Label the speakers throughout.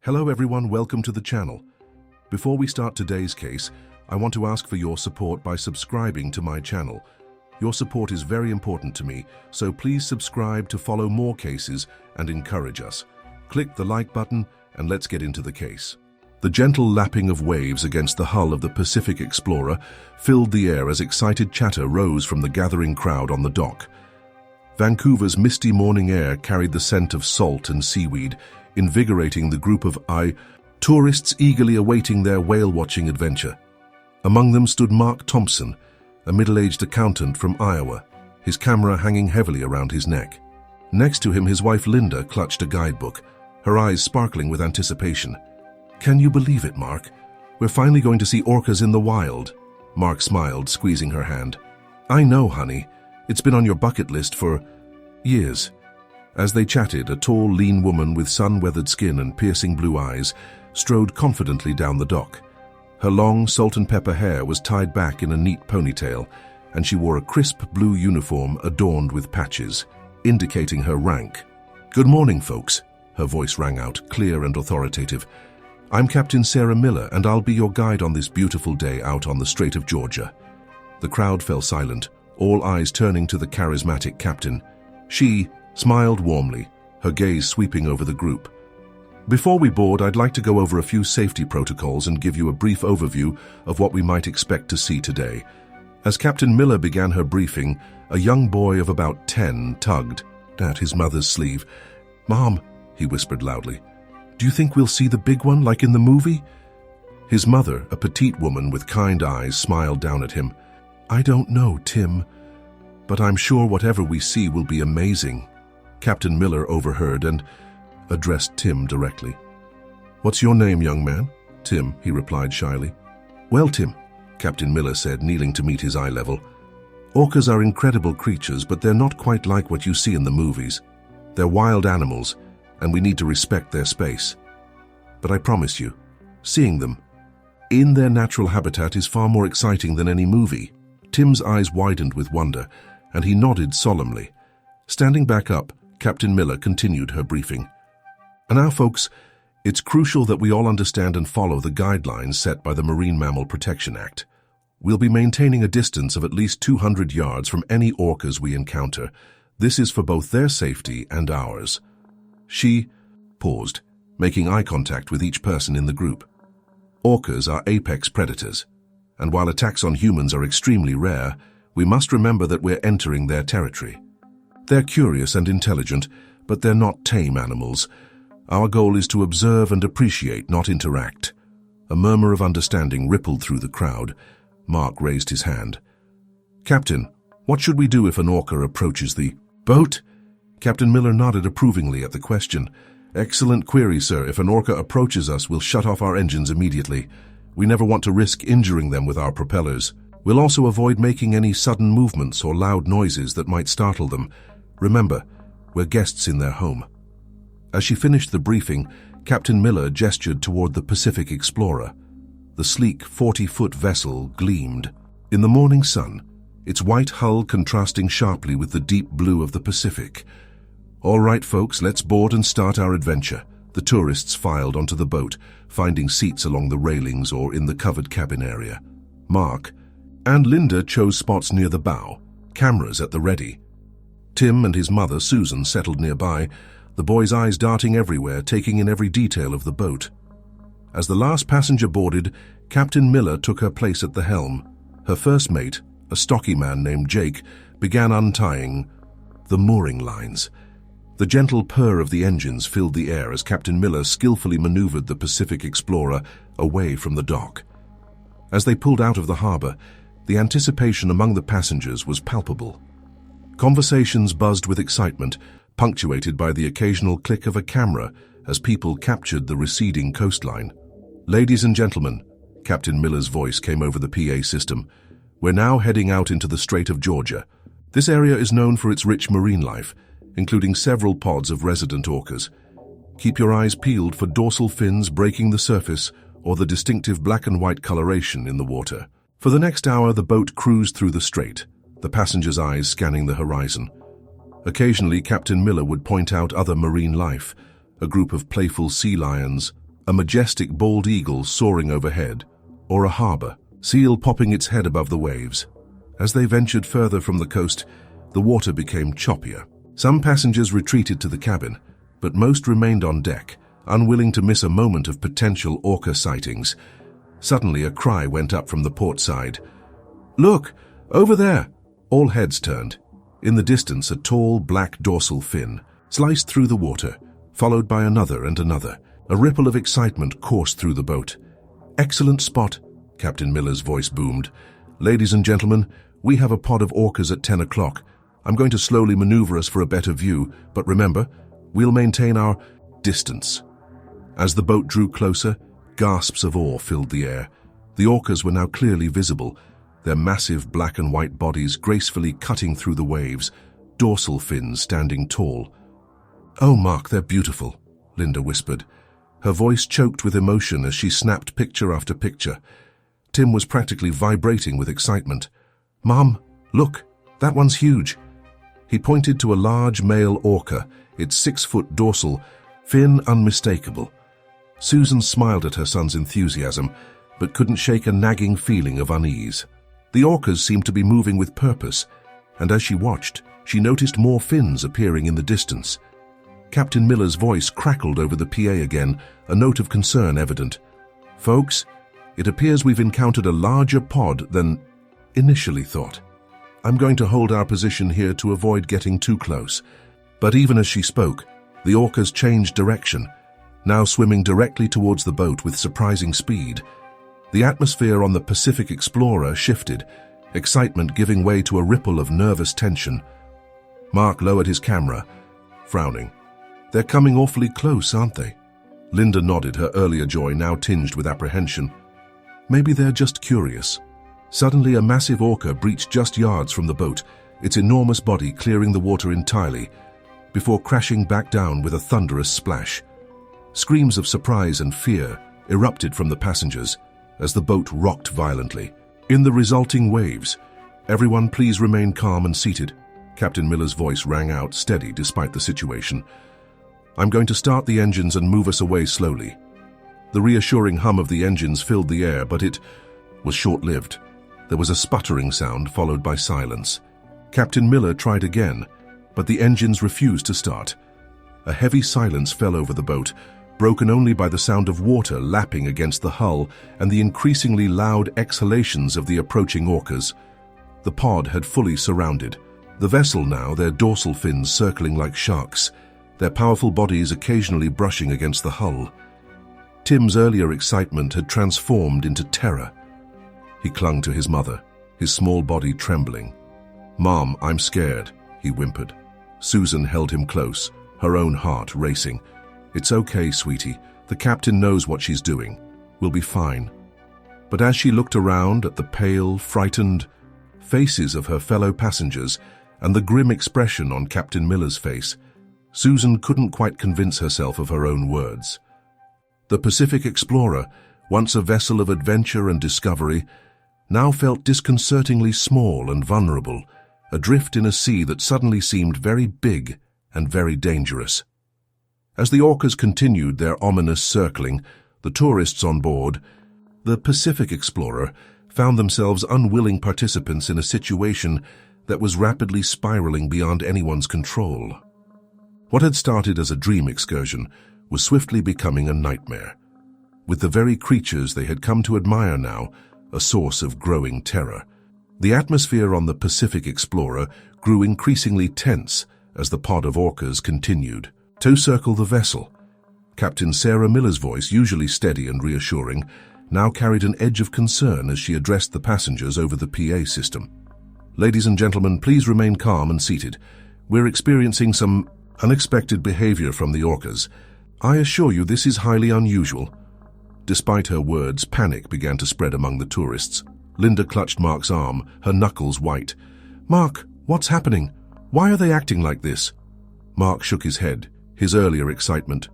Speaker 1: Hello everyone, welcome to the channel. Before we start today's case, I want to ask for your support by subscribing to my channel. Your support is very important to me, so please subscribe to follow more cases and encourage us. Click the like button and let's get into the case. The gentle lapping of waves against the hull of the Pacific Explorer filled the air as excited chatter rose from the gathering crowd on the dock. Vancouver's misty morning air carried the scent of salt and seaweed, invigorating the group of tourists eagerly awaiting their whale-watching adventure. Among them stood Mark Thompson, a middle-aged accountant from Iowa, his camera hanging heavily around his neck. Next to him, his wife Linda clutched a guidebook, her eyes sparkling with anticipation. "Can you believe it, Mark? We're finally going to see orcas in the wild." Mark smiled, squeezing her hand. "I know, honey. It's been on your bucket list for years." As they chatted, a tall, lean woman with sun-weathered skin and piercing blue eyes strode confidently down the dock. Her long, salt-and-pepper hair was tied back in a neat ponytail, and she wore a crisp blue uniform adorned with patches, indicating her rank. "Good morning, folks," her voice rang out, clear and authoritative. "I'm Captain Sarah Miller, and I'll be your guide on this beautiful day out on the Strait of Georgia." The crowd fell silent, all eyes turning to the charismatic captain. She smiled warmly, her gaze sweeping over the group. "Before we board, I'd like to go over a few safety protocols and give you a brief overview of what we might expect to see today." As Captain Miller began her briefing, a young boy of about 10 tugged at his mother's sleeve. "Mom," he whispered loudly, "do you think we'll see the big one like in the movie?" His mother, a petite woman with kind eyes, smiled down at him. "I don't know, Tim, but I'm sure whatever we see will be amazing." Captain Miller overheard and addressed Tim directly. "What's your name, young man?" "Tim," he replied shyly. "Well, Tim," Captain Miller said, kneeling to meet his eye level, "orcas are incredible creatures, but they're not quite like what you see in the movies. They're wild animals, and we need to respect their space. But I promise you, seeing them in their natural habitat is far more exciting than any movie." Tim's eyes widened with wonder, and he nodded solemnly. Standing back up, Captain Miller continued her briefing. "And now, folks, it's crucial that we all understand and follow the guidelines set by the Marine Mammal Protection Act. We'll be maintaining a distance of at least 200 yards from any orcas we encounter. This is for both their safety and ours." She paused, making eye contact with each person in the group. Orcas are apex predators, and while attacks on humans are extremely rare, we must remember that we're entering their territory. They're curious and intelligent, but they're not tame animals. Our goal is to observe and appreciate, not interact. A murmur of understanding rippled through the crowd. Mark raised his hand. "Captain, what should we do if an orca approaches the boat?" Captain Miller nodded approvingly at the question. "Excellent query, sir. If an orca approaches us, we'll shut off our engines immediately. We never want to risk injuring them with our propellers. We'll also avoid making any sudden movements or loud noises that might startle them. Remember, we're guests in their home." As she finished the briefing, Captain Miller gestured toward the Pacific Explorer. The sleek 40-foot vessel gleamed in the morning sun, its white hull contrasting sharply with the deep blue of the Pacific. "All right, folks, let's board and start our adventure." The tourists filed onto the boat, finding seats along the railings or in the covered cabin area. Mark and Linda chose spots near the bow, cameras at the ready. Tim and his mother, Susan, settled nearby, the boy's eyes darting everywhere, taking in every detail of the boat. As the last passenger boarded, Captain Miller took her place at the helm. Her first mate, a stocky man named Jake, began untying the mooring lines. The gentle purr of the engines filled the air as Captain Miller skillfully maneuvered the Pacific Explorer away from the dock. As they pulled out of the harbor, the anticipation among the passengers was palpable. Conversations buzzed with excitement, punctuated by the occasional click of a camera as people captured the receding coastline. "Ladies and gentlemen," Captain Miller's voice came over the PA system, "we're now heading out into the Strait of Georgia. This area is known for its rich marine life, including several pods of resident orcas. Keep your eyes peeled for dorsal fins breaking the surface or the distinctive black and white coloration in the water." For the next hour, the boat cruised through the strait, the passengers' eyes scanning the horizon. Occasionally, Captain Miller would point out other marine life, a group of playful sea lions, a majestic bald eagle soaring overhead, or a harbor, seal popping its head above the waves. As they ventured further from the coast, the water became choppier. Some passengers retreated to the cabin, but most remained on deck, unwilling to miss a moment of potential orca sightings. Suddenly, a cry went up from the port side. "Look! Over there!" All heads turned. In the distance, a tall, black dorsal fin sliced through the water, followed by another and another. A ripple of excitement coursed through the boat. "Excellent spot," Captain Miller's voice boomed. "Ladies and gentlemen, we have a pod of orcas at 10 o'clock. I'm going to slowly maneuver us for a better view, but remember, we'll maintain our distance." As the boat drew closer, gasps of awe filled the air. The orcas were now clearly visible, their massive black and white bodies gracefully cutting through the waves, dorsal fins standing tall. "Oh, Mark, they're beautiful," Linda whispered. Her voice choked with emotion as she snapped picture after picture. Tim was practically vibrating with excitement. "Mom, look, that one's huge." He pointed to a large male orca, its 6-foot dorsal, fin unmistakable. Susan smiled at her son's enthusiasm, but couldn't shake a nagging feeling of unease. The orcas seemed to be moving with purpose, and as she watched, she noticed more fins appearing in the distance. Captain Miller's voice crackled over the PA again, a note of concern evident. "Folks, it appears we've encountered a larger pod than initially thought. I'm going to hold our position here to avoid getting too close." But even as she spoke, the orcas changed direction, now swimming directly towards the boat with surprising speed. The atmosphere on the Pacific Explorer shifted, excitement giving way to a ripple of nervous tension. Mark lowered his camera, frowning. "They're coming awfully close, aren't they?" Linda nodded, her earlier joy now tinged with apprehension. "Maybe they're just curious." Suddenly, a massive orca breached just yards from the boat, its enormous body clearing the water entirely, before crashing back down with a thunderous splash. Screams of surprise and fear erupted from the passengers as the boat rocked violently. In the resulting waves, "Everyone please remain calm and seated," Captain Miller's voice rang out, steady despite the situation. "I'm going to start the engines and move us away slowly." The reassuring hum of the engines filled the air, but it was short-lived. There was a sputtering sound followed by silence. Captain Miller tried again, but the engines refused to start. A heavy silence fell over the boat, broken only by the sound of water lapping against the hull and the increasingly loud exhalations of the approaching orcas. The pod had fully surrounded. The vessel now, their dorsal fins circling like sharks, their powerful bodies occasionally brushing against the hull. Tim's earlier excitement had transformed into terror. He clung to his mother, his small body trembling. "Mom, I'm scared," he whimpered. Susan held him close, her own heart racing. "It's okay, sweetie. The captain knows what she's doing. We'll be fine." But as she looked around at the pale, frightened faces of her fellow passengers and the grim expression on Captain Miller's face, Susan couldn't quite convince herself of her own words. The Pacific Explorer, once a vessel of adventure and discovery, now felt disconcertingly small and vulnerable, adrift in a sea that suddenly seemed very big and very dangerous. As the orcas continued their ominous circling, the tourists on board, the Pacific Explorer, found themselves unwilling participants in a situation that was rapidly spiraling beyond anyone's control. What had started as a dream excursion was swiftly becoming a nightmare, with the very creatures they had come to admire now a source of growing terror. The atmosphere on the Pacific Explorer grew increasingly tense as the pod of orcas continued to circle the vessel. Captain Sarah Miller's voice, usually steady and reassuring, now carried an edge of concern as she addressed the passengers over the PA system. "Ladies and gentlemen, please remain calm and seated. We're experiencing some unexpected behavior from the orcas. I assure you this is highly unusual." Despite her words, panic began to spread among the tourists. Linda clutched Mark's arm, her knuckles white. "Mark, what's happening? Why are they acting like this?" Mark shook his head, his earlier excitement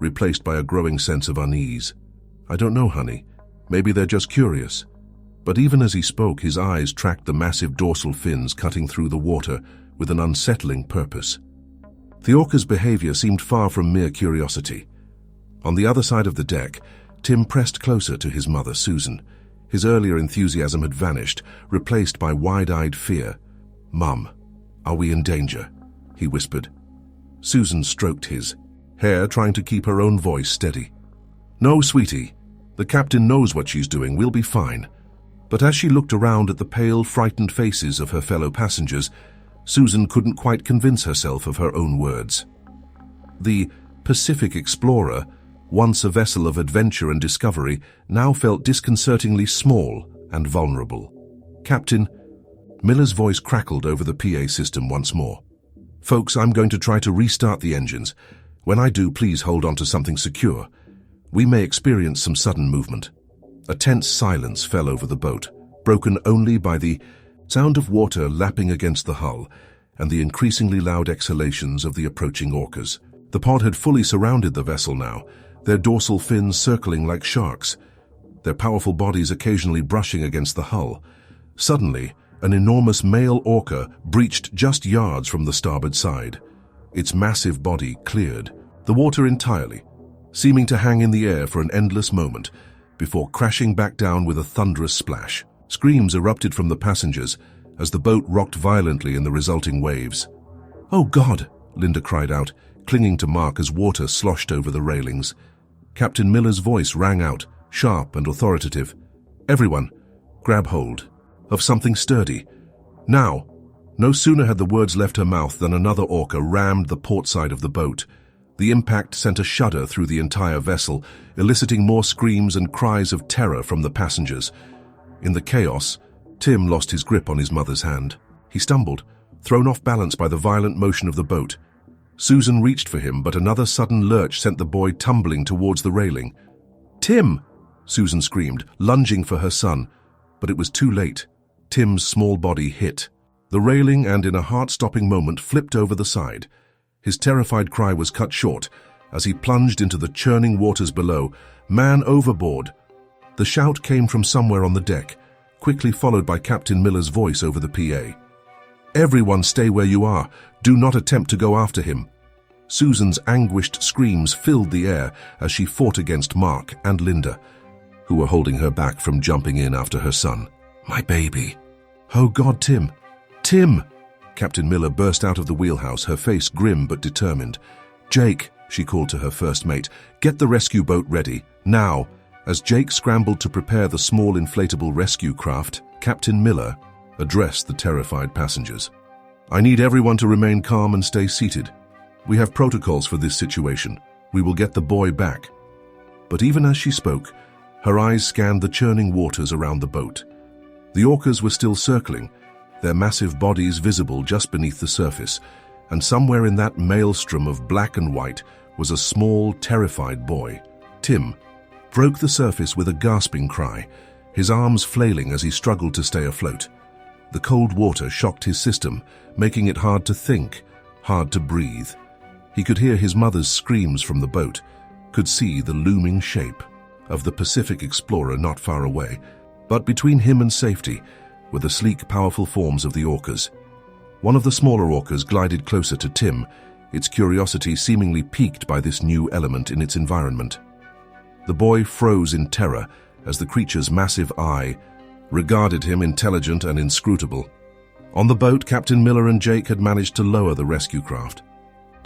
Speaker 1: replaced by a growing sense of unease. "I don't know, honey. Maybe they're just curious." But even as he spoke, his eyes tracked the massive dorsal fins cutting through the water with an unsettling purpose. The orca's behavior seemed far from mere curiosity. On the other side of the deck, Tim pressed closer to his mother, Susan. His earlier enthusiasm had vanished, replaced by wide-eyed fear. "Mum, are we in danger?" he whispered. Susan stroked his hair, trying to keep her own voice steady. "No, sweetie. The captain knows what she's doing. We'll be fine." But as she looked around at the pale, frightened faces of her fellow passengers, Susan couldn't quite convince herself of her own words. The Pacific Explorer, once a vessel of adventure and discovery, now felt disconcertingly small and vulnerable. "Captain," Miller's voice crackled over the PA system once more. "Folks, I'm going to try to restart the engines. When I do, please hold on to something secure. We may experience some sudden movement." A tense silence fell over the boat, broken only by the sound of water lapping against the hull and the increasingly loud exhalations of the approaching orcas. The pod had fully surrounded the vessel now, their dorsal fins circling like sharks, their powerful bodies occasionally brushing against the hull. Suddenly, an enormous male orca breached just yards from the starboard side. Its massive body cleared the water entirely, seeming to hang in the air for an endless moment before crashing back down with a thunderous splash. Screams erupted from the passengers as the boat rocked violently in the resulting waves. "Oh God!" Linda cried out, clinging to Mark as water sloshed over the railings. Captain Miller's voice rang out, sharp and authoritative. "Everyone, grab hold of something sturdy. Now!" No sooner had the words left her mouth than another orca rammed the port side of the boat. The impact sent a shudder through the entire vessel, eliciting more screams and cries of terror from the passengers. In the chaos, Tim lost his grip on his mother's hand. He stumbled, thrown off balance by the violent motion of the boat. Susan reached for him, but another sudden lurch sent the boy tumbling towards the railing. "Tim!" Susan screamed, lunging for her son. But it was too late. Tim's small body hit the railing and in a heart-stopping moment flipped over the side. His terrified cry was cut short as he plunged into the churning waters below. "Man overboard!" The shout came from somewhere on the deck, quickly followed by Captain Miller's voice over the PA. "Everyone stay where you are. Do not attempt to go after him." Susan's anguished screams filled the air as she fought against Mark and Linda, who were holding her back from jumping in after her son. "My baby." "Oh God, Tim! Tim!" Captain Miller burst out of the wheelhouse, her face grim but determined. "Jake," she called to her first mate, "get the rescue boat ready, now." As Jake scrambled to prepare the small inflatable rescue craft, Captain Miller addressed the terrified passengers. "I need everyone to remain calm and stay seated. We have protocols for this situation. We will get the boy back." But even as she spoke, her eyes scanned the churning waters around the boat. The orcas were still circling, their massive bodies visible just beneath the surface, and somewhere in that maelstrom of black and white was a small, terrified boy. Tim broke the surface with a gasping cry, his arms flailing as he struggled to stay afloat. The cold water shocked his system, making it hard to think, hard to breathe. He could hear his mother's screams from the boat, could see the looming shape of the Pacific Explorer not far away, but between him and safety were the sleek, powerful forms of the orcas. One of the smaller orcas glided closer to Tim, its curiosity seemingly piqued by this new element in its environment. The boy froze in terror as the creature's massive eye regarded him, intelligent and inscrutable. On the boat, Captain Miller and Jake had managed to lower the rescue craft.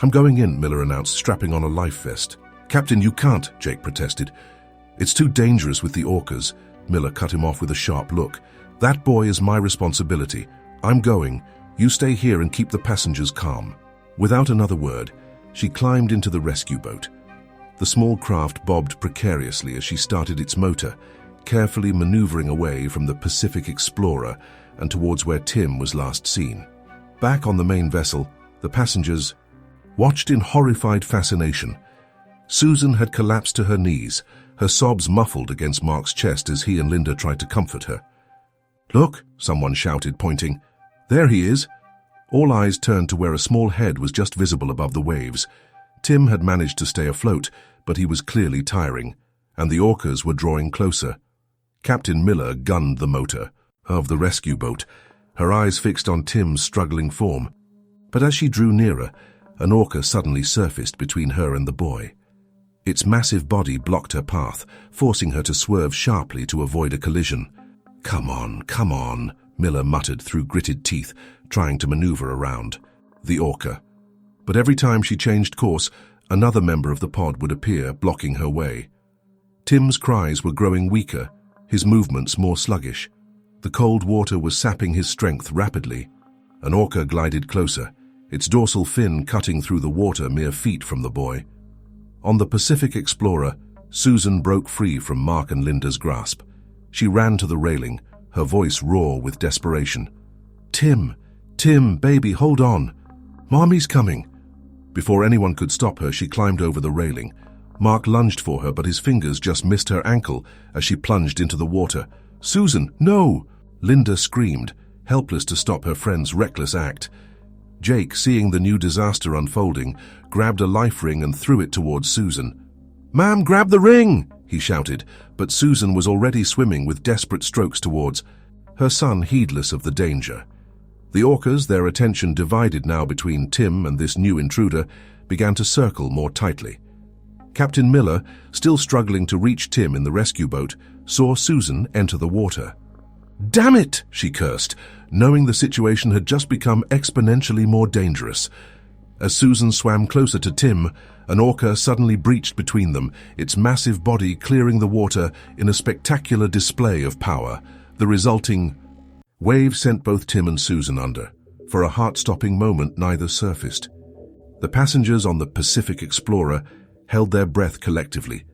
Speaker 1: "I'm going in," Miller announced, strapping on a life vest. "Captain, you can't," Jake protested. "It's too dangerous with the orcas." Miller cut him off with a sharp look. "That boy is my responsibility. I'm going. You stay here and keep the passengers calm." Without another word, she climbed into the rescue boat. The small craft bobbed precariously as she started its motor, carefully maneuvering away from the Pacific Explorer and towards where Tim was last seen. Back on the main vessel, the passengers watched in horrified fascination. Susan had collapsed to her knees, her sobs muffled against Mark's chest as he and Linda tried to comfort her. "Look," someone shouted, pointing. "There he is." All eyes turned to where a small head was just visible above the waves. Tim had managed to stay afloat, but he was clearly tiring, and the orcas were drawing closer. Captain Miller gunned the motor of the rescue boat, her eyes fixed on Tim's struggling form. But as she drew nearer, an orca suddenly surfaced between her and the boy. Its massive body blocked her path, forcing her to swerve sharply to avoid a collision. Come on, Miller muttered through gritted teeth, trying to maneuver around the orca. But every time she changed course, another member of the pod would appear, blocking her way. Tim's cries were growing weaker, his movements more sluggish. The cold water was sapping his strength rapidly. An orca glided closer, its dorsal fin cutting through the water mere feet from the boy. On the Pacific Explorer, Susan broke free from Mark and Linda's grasp. She ran to the railing, her voice raw with desperation. Tim, baby, hold on. Mommy's coming." Before anyone could stop her, she climbed over the railing. Mark lunged for her, but his fingers just missed her ankle as she plunged into the water. "Susan, no!" Linda screamed, helpless to stop her friend's reckless act. Jake, seeing the new disaster unfolding, grabbed a life ring and threw it towards Susan. "Ma'am, grab the ring!" he shouted, but Susan was already swimming with desperate strokes towards her son, heedless of the danger. The orcas, their attention divided now between Tim and this new intruder, began to circle more tightly. Captain Miller, still struggling to reach Tim in the rescue boat, saw Susan enter the water. "Damn it!" she cursed, knowing the situation had just become exponentially more dangerous. As Susan swam closer to Tim, an orca suddenly breached between them, its massive body clearing the water in a spectacular display of power. The resulting wave sent both Tim and Susan under. For a heart-stopping moment, neither surfaced. The passengers on the Pacific Explorer held their breath collectively,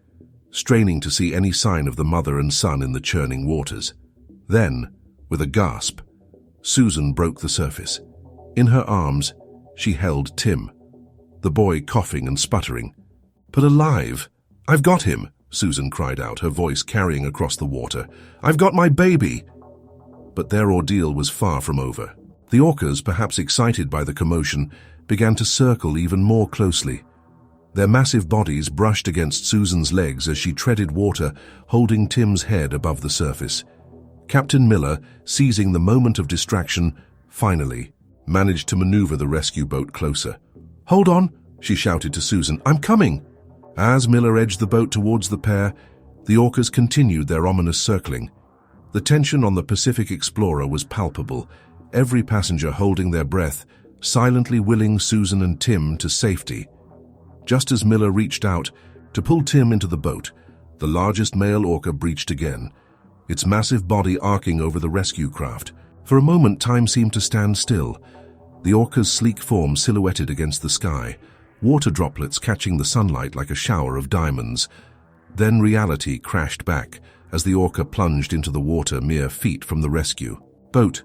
Speaker 1: straining to see any sign of the mother and son in the churning waters. Then, with a gasp, Susan broke the surface. In her arms, she held Tim, the boy coughing and sputtering. "But alive! I've got him!" Susan cried out, her voice carrying across the water. "I've got my baby!" But their ordeal was far from over. The orcas, perhaps excited by the commotion, began to circle even more closely. Their massive bodies brushed against Susan's legs as she treaded water, holding Tim's head above the surface. Captain Miller, seizing the moment of distraction, finally managed to maneuver the rescue boat closer. "Hold on," she shouted to Susan. "I'm coming." As Miller edged the boat towards the pair, the orcas continued their ominous circling. The tension on the Pacific Explorer was palpable, every passenger holding their breath, silently willing Susan and Tim to safety. Just as Miller reached out to pull Tim into the boat, the largest male orca breached again, its massive body arcing over the rescue craft. For a moment, time seemed to stand still, the orca's sleek form silhouetted against the sky, water droplets catching the sunlight like a shower of diamonds. Then reality crashed back as the orca plunged into the water mere feet from the rescue boat.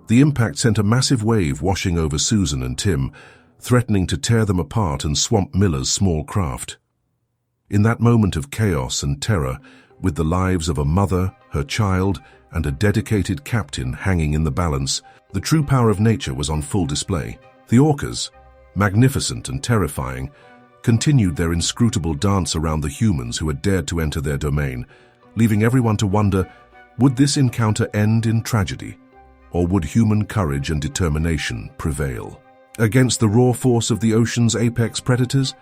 Speaker 1: The impact sent a massive wave washing over Susan and Tim, threatening to tear them apart and swamp Miller's small craft. In that moment of chaos and terror, with the lives of a mother, her child, and a dedicated captain hanging in the balance, the true power of nature was on full display. The orcas, magnificent and terrifying, continued their inscrutable dance around the humans who had dared to enter their domain, leaving everyone to wonder, would this encounter end in tragedy, or would human courage and determination prevail? Against the raw force of the ocean's apex predators,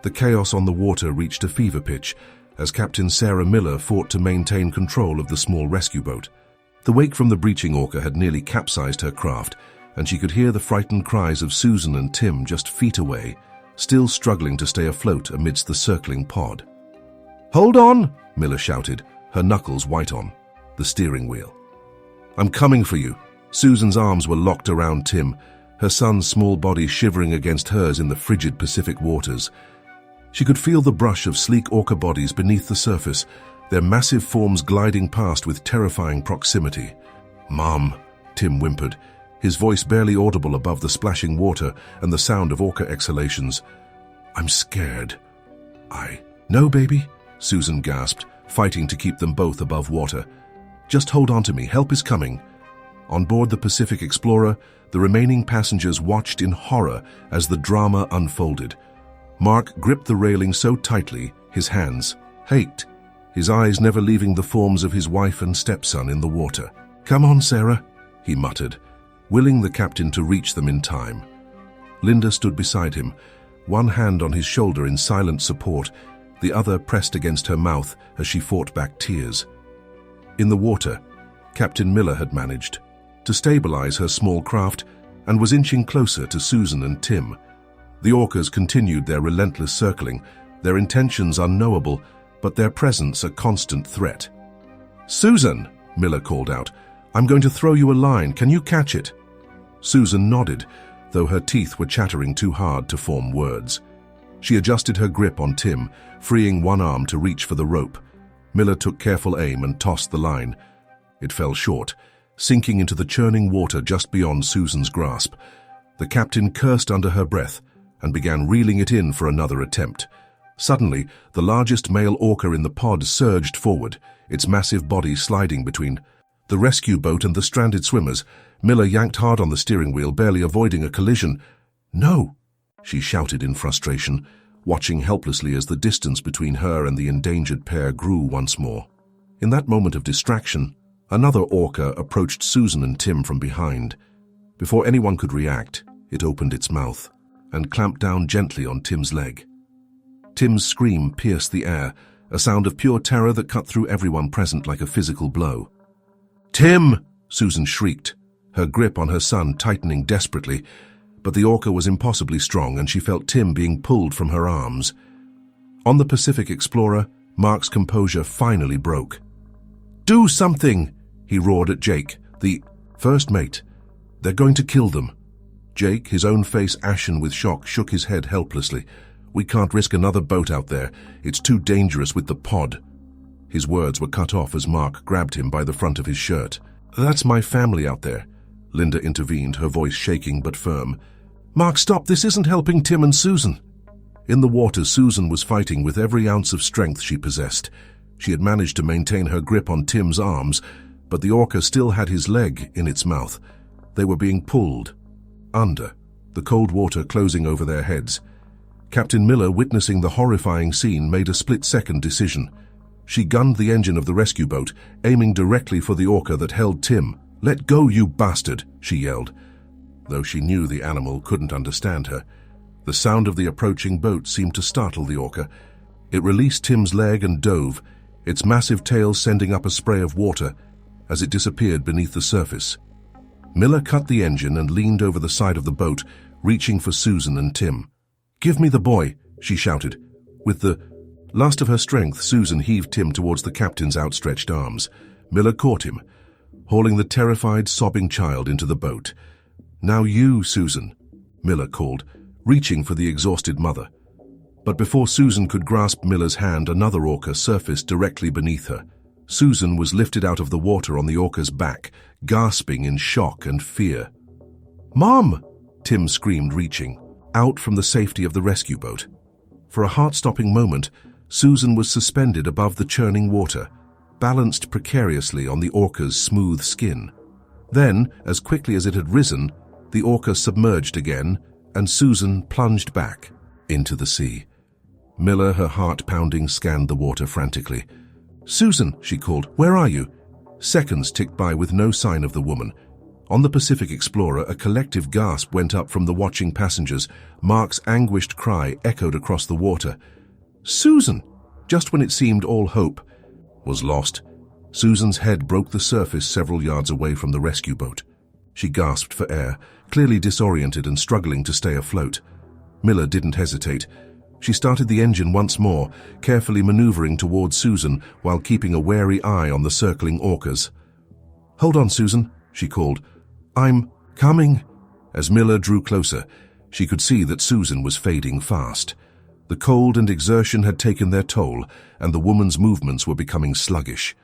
Speaker 1: the chaos on the water reached a fever pitch as Captain Sarah Miller fought to maintain control of the small rescue boat. The wake from the breaching orca had nearly capsized her craft, and she could hear the frightened cries of Susan and Tim just feet away, still struggling to stay afloat amidst the circling pod. "Hold on!" Miller shouted, her knuckles white on the steering wheel. "I'm coming for you." Susan's arms were locked around Tim, her son's small body shivering against hers in the frigid Pacific waters. She could feel the brush of sleek orca bodies beneath the surface, their massive forms gliding past with terrifying proximity. "Mom," Tim whimpered, his voice barely audible above the splashing water and the sound of orca exhalations. "I'm scared." "No, baby," Susan gasped, fighting to keep them both above water. "Just hold on to me, help is coming." On board the Pacific Explorer, the remaining passengers watched in horror as the drama unfolded. Mark gripped the railing so tightly, his hands ached, his eyes never leaving the forms of his wife and stepson in the water. "Come on, Sarah," he muttered, willing the captain to reach them in time. Linda stood beside him, one hand on his shoulder in silent support, The other pressed against her mouth as she fought back tears. In the water, Captain Miller had managed to stabilize her small craft and was inching closer to Susan and Tim. The orcas continued their relentless circling, their intentions unknowable, but their presence a constant threat. "Susan," Miller called out, "I'm going to throw you a line. Can you catch it?" Susan nodded, though her teeth were chattering too hard to form words. She adjusted her grip on Tim, freeing one arm to reach for the rope. Miller took careful aim and tossed the line. It fell short, sinking into the churning water just beyond Susan's grasp. The captain cursed under her breath and began reeling it in for another attempt. Suddenly, the largest male orca in the pod surged forward, its massive body sliding between the rescue boat and the stranded swimmers. Miller yanked hard on the steering wheel, barely avoiding a collision. "No!" she shouted in frustration, watching helplessly as the distance between her and the endangered pair grew once more. In that moment of distraction, another orca approached Susan and Tim from behind. Before anyone could react, it opened its mouth and clamped down gently on Tim's leg. Tim's scream pierced the air, a sound of pure terror that cut through everyone present like a physical blow. "Tim!" Susan shrieked, her grip on her son tightening desperately, but the orca was impossibly strong and she felt Tim being pulled from her arms. On the Pacific Explorer, Mark's composure finally broke. "Do something!" he roared at Jake, the first mate. "They're going to kill them." Jake, his own face ashen with shock, shook his head helplessly. "We can't risk another boat out there. It's too dangerous with the pod." His words were cut off as Mark grabbed him by the front of his shirt. "That's my family out there," Linda intervened, her voice shaking but firm. "Mark, stop! This isn't helping Tim and Susan." In the water, Susan was fighting with every ounce of strength she possessed. She had managed to maintain her grip on Tim's arms, but the orca still had his leg in its mouth. They were being pulled under, the cold water closing over their heads. Captain Miller, witnessing the horrifying scene, made a split-second decision. She gunned the engine of the rescue boat, aiming directly for the orca that held Tim. "Let go, you bastard!" she yelled, though she knew the animal couldn't understand her. The sound of the approaching boat seemed to startle the orca. It released Tim's leg and dove, its massive tail sending up a spray of water as it disappeared beneath the surface. Miller cut the engine and leaned over the side of the boat, reaching for Susan and Tim. "Give me the boy," she shouted. With the last of her strength, Susan heaved Tim towards the captain's outstretched arms. Miller caught him, hauling the terrified, sobbing child into the boat. "Now you, Susan," Miller called, reaching for the exhausted mother. But before Susan could grasp Miller's hand, another orca surfaced directly beneath her. Susan was lifted out of the water on the orca's back, gasping in shock and fear. "Mom!" Tim screamed, reaching out from the safety of the rescue boat. For a heart-stopping moment, Susan was suspended above the churning water, balanced precariously on the orca's smooth skin. Then, as quickly as it had risen, the orca submerged again, and Susan plunged back into the sea. Miller, her heart pounding, scanned the water frantically. "Susan," she called, "where are you?" Seconds ticked by with no sign of the woman. On the Pacific Explorer, a collective gasp went up from the watching passengers. Mark's anguished cry echoed across the water. "Susan!" Just when it seemed all hope was lost, Susan's head broke the surface several yards away from the rescue boat. She gasped for air, clearly disoriented and struggling to stay afloat. Miller didn't hesitate. She started the engine once more, carefully maneuvering towards Susan while keeping a wary eye on the circling orcas. "Hold on, Susan," she called. "I'm coming." As Miller drew closer, she could see that Susan was fading fast. The cold and exertion had taken their toll, and the woman's movements were becoming sluggish.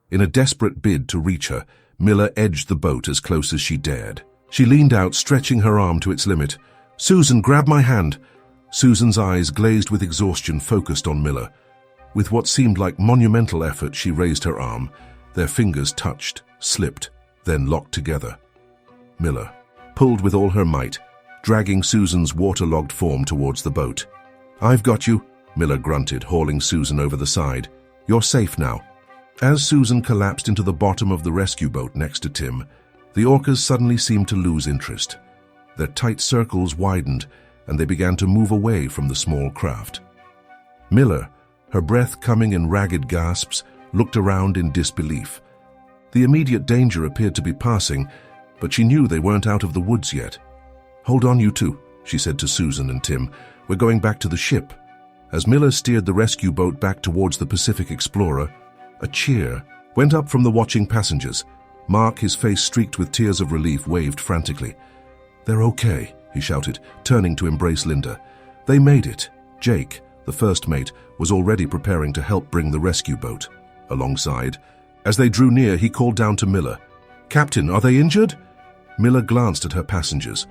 Speaker 1: In a desperate bid to reach her, Miller edged the boat as close as she dared. She leaned out, stretching her arm to its limit. "Susan, grab my hand." Susan's eyes, glazed with exhaustion, focused on Miller. With what seemed like monumental effort, she raised her arm. Their fingers touched, slipped, then locked together. Miller pulled with all her might, dragging Susan's waterlogged form towards the boat. "I've got you," Miller grunted, hauling Susan over the side. "You're safe now." As Susan collapsed into the bottom of the rescue boat next to Tim, the orcas suddenly seemed to lose interest. Their tight circles widened, and they began to move away from the small craft. Miller, her breath coming in ragged gasps, looked around in disbelief. The immediate danger appeared to be passing, but she knew they weren't out of the woods yet. "Hold on, you two," she said to Susan and Tim. "We're going back to the ship." As Miller steered the rescue boat back towards the Pacific Explorer, a cheer went up from the watching passengers. Mark, his face streaked with tears of relief, waved frantically. "They're okay," he shouted, turning to embrace Linda. "They made it." Jake, the first mate, was already preparing to help bring the rescue boat alongside. As they drew near, he called down to Miller. "Captain, are they injured?" Miller glanced at her passengers.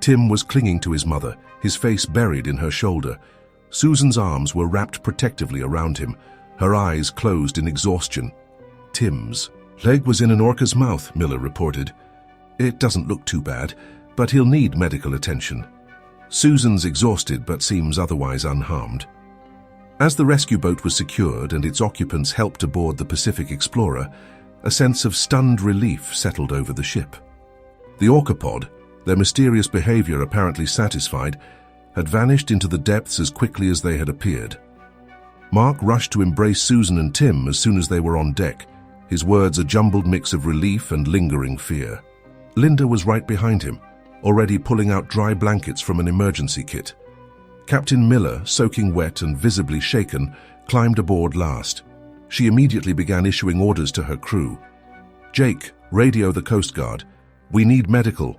Speaker 1: Tim was clinging to his mother, his face buried in her shoulder. Susan's arms were wrapped protectively around him, her eyes closed in exhaustion. Tim's leg was in an orca's mouth, Miller reported. "It doesn't look too bad, but he'll need medical attention." Susan's exhausted but seems otherwise unharmed. As the rescue boat was secured and its occupants helped aboard the Pacific Explorer, a sense of stunned relief settled over the ship. The orca pod, their mysterious behavior apparently satisfied, had vanished into the depths as quickly as they had appeared. Mark rushed to embrace Susan and Tim as soon as they were on deck, his words a jumbled mix of relief and lingering fear. Linda was right behind him, already pulling out dry blankets from an emergency kit. Captain Miller, soaking wet and visibly shaken, climbed aboard last. She immediately began issuing orders to her crew. "Jake, radio the Coast Guard. We need medical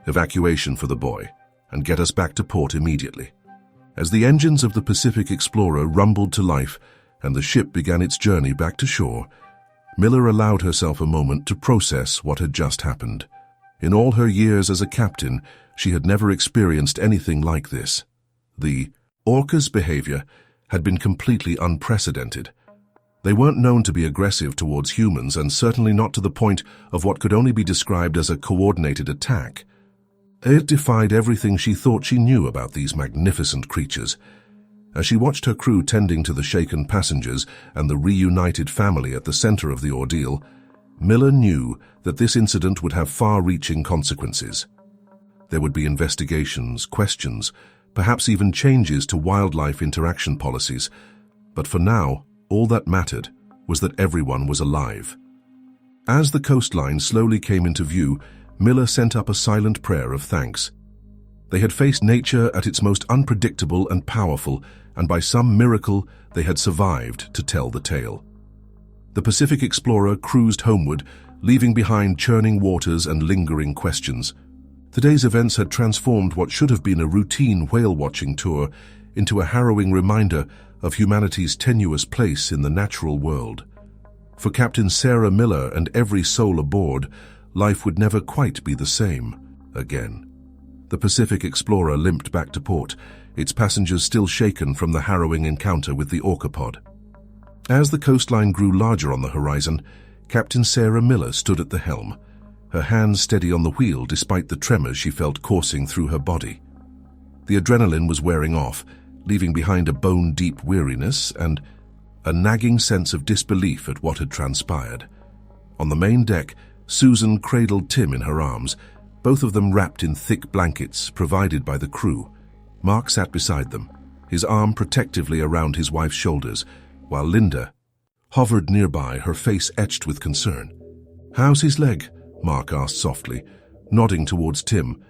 Speaker 1: evacuation for the boy, and get us back to port immediately." As the engines of the Pacific Explorer rumbled to life and the ship began its journey back to shore, Miller allowed herself a moment to process what had just happened. In all her years as a captain, she had never experienced anything like this. The orca's behavior had been completely unprecedented. They weren't known to be aggressive towards humans, and certainly not to the point of what could only be described as a coordinated attack. It defied everything she thought she knew about these magnificent creatures. As she watched her crew tending to the shaken passengers and the reunited family at the center of the ordeal, Miller knew that this incident would have far-reaching consequences. There would be investigations, questions, perhaps even changes to wildlife interaction policies, but for now, all that mattered was that everyone was alive. As the coastline slowly came into view, Miller sent up a silent prayer of thanks. They had faced nature at its most unpredictable and powerful, and by some miracle they had survived to tell the tale. The Pacific Explorer cruised homeward, leaving behind churning waters and lingering questions. Today's events had transformed what should have been a routine whale-watching tour into a harrowing reminder of humanity's tenuous place in the natural world. For Captain Sarah Miller and every soul aboard, life would never quite be the same again. The Pacific Explorer limped back to port, its passengers still shaken from the harrowing encounter with the orca pod. As the coastline grew larger on the horizon, Captain Sarah Miller stood at the helm, her hands steady on the wheel despite the tremors she felt coursing through her body. The adrenaline was wearing off, leaving behind a bone-deep weariness and a nagging sense of disbelief at what had transpired. On the main deck, Susan cradled Tim in her arms, both of them wrapped in thick blankets provided by the crew. Mark sat beside them, his arm protectively around his wife's shoulders, while Linda hovered nearby, her face etched with concern. "How's his leg?" Mark asked softly, nodding towards Tim.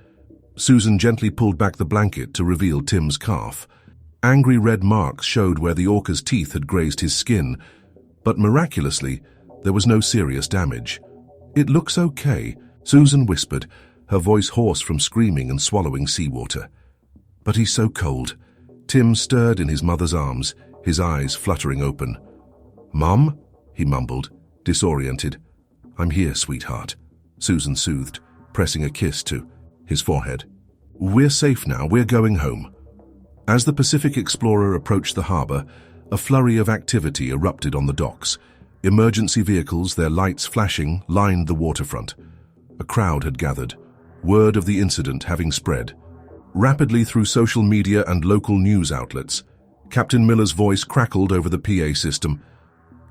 Speaker 1: Susan gently pulled back the blanket to reveal Tim's calf. Angry red marks showed where the orca's teeth had grazed his skin, but miraculously, there was no serious damage. "It looks okay," Susan whispered, her voice hoarse from screaming and swallowing seawater. "But he's so cold." Tim stirred in his mother's arms, his eyes fluttering open. "Mum?" he mumbled, disoriented. "I'm here, sweetheart," Susan soothed, pressing a kiss to his forehead. "We're safe now, we're going home." As the Pacific Explorer approached the harbor, a flurry of activity erupted on the docks. Emergency vehicles, their lights flashing, lined the waterfront. A crowd had gathered, word of the incident having spread. Rapidly through social media and local news outlets, Captain Miller's voice crackled over the PA system.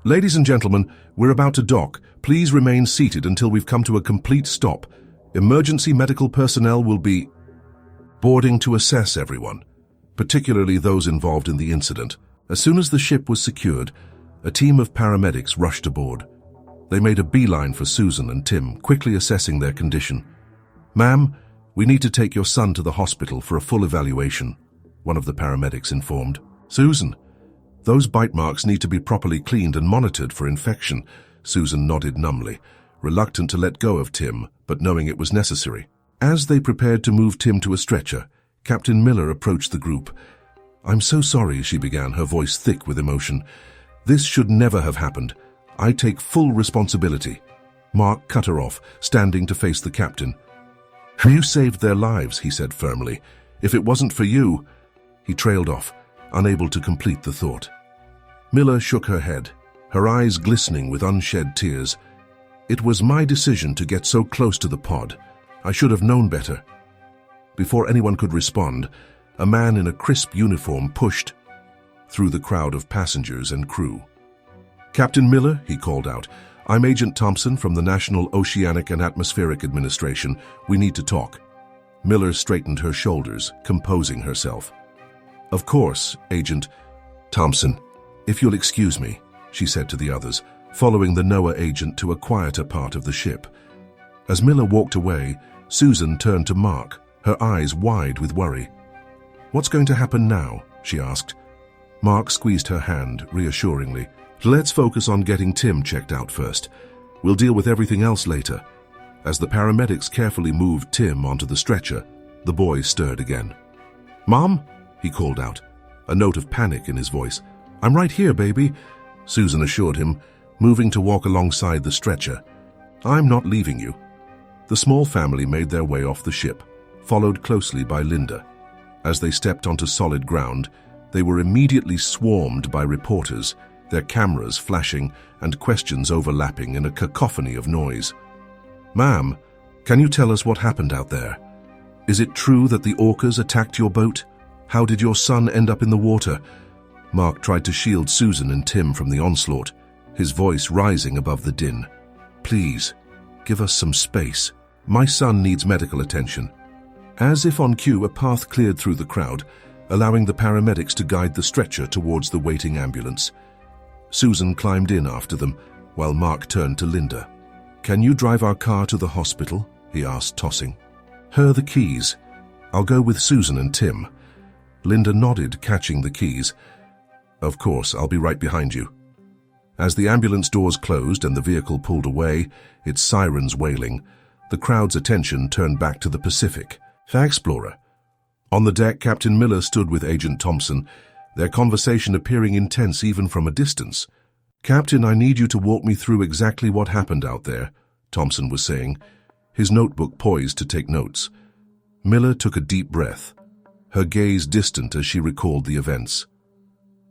Speaker 1: "Ladies and gentlemen, we're about to dock. Please remain seated until we've come to a complete stop. Emergency medical personnel will be boarding to assess everyone, particularly those involved in the incident." As soon as the ship was secured, a team of paramedics rushed aboard. They made a beeline for Susan and Tim, quickly assessing their condition. "Ma'am, we need to take your son to the hospital for a full evaluation," one of the paramedics informed. "Susan, those bite marks need to be properly cleaned and monitored for infection." Susan nodded numbly, reluctant to let go of Tim, but knowing it was necessary. As they prepared to move Tim to a stretcher, Captain Miller approached the group. "I'm so sorry," she began, her voice thick with emotion. "This should never have happened. I take full responsibility." Mark cut her off, standing to face the captain. "You saved their lives," he said firmly. "If it wasn't for you—" He trailed off, unable to complete the thought. Miller shook her head, her eyes glistening with unshed tears. "It was my decision to get so close to the pod. I should have known better." Before anyone could respond, a man in a crisp uniform pushed through the crowd of passengers and crew. "Captain Miller," he called out, "I'm Agent Thompson from the National Oceanic and Atmospheric Administration. We need to talk." Miller straightened her shoulders, composing herself. "Of course, Agent Thompson. If you'll excuse me," she said to the others, following the NOAA agent to a quieter part of the ship. As Miller walked away, Susan turned to Mark, her eyes wide with worry. "What's going to happen now?" she asked. Mark squeezed her hand reassuringly. "Let's focus on getting Tim checked out first. We'll deal with everything else later." As the paramedics carefully moved Tim onto the stretcher, the boy stirred again. "Mom?" he called out, a note of panic in his voice. "I'm right here, baby," Susan assured him, moving to walk alongside the stretcher. "I'm not leaving you." The small family made their way off the ship, followed closely by Linda. As they stepped onto solid ground, they were immediately swarmed by reporters, their cameras flashing and questions overlapping in a cacophony of noise. "Ma'am, can you tell us what happened out there? Is it true that the orcas attacked your boat? How did your son end up in the water?" Mark tried to shield Susan and Tim from the onslaught, his voice rising above the din. "Please, give us some space. My son needs medical attention." As if on cue, a path cleared through the crowd, allowing the paramedics to guide the stretcher towards the waiting ambulance. Susan climbed in after them, while Mark turned to Linda. "Can you drive our car to the hospital?" he asked, tossing her the keys. "I'll go with Susan and Tim." Linda nodded, catching the keys. "Of course, I'll be right behind you." As the ambulance doors closed and the vehicle pulled away, its sirens wailing, the crowd's attention turned back to the Pacific. Explorer. On the deck, Captain Miller stood with Agent Thompson, their conversation appearing intense even from a distance. "Captain, I need you to walk me through exactly what happened out there," Thompson was saying, his notebook poised to take notes. Miller took a deep breath, her gaze distant as she recalled the events.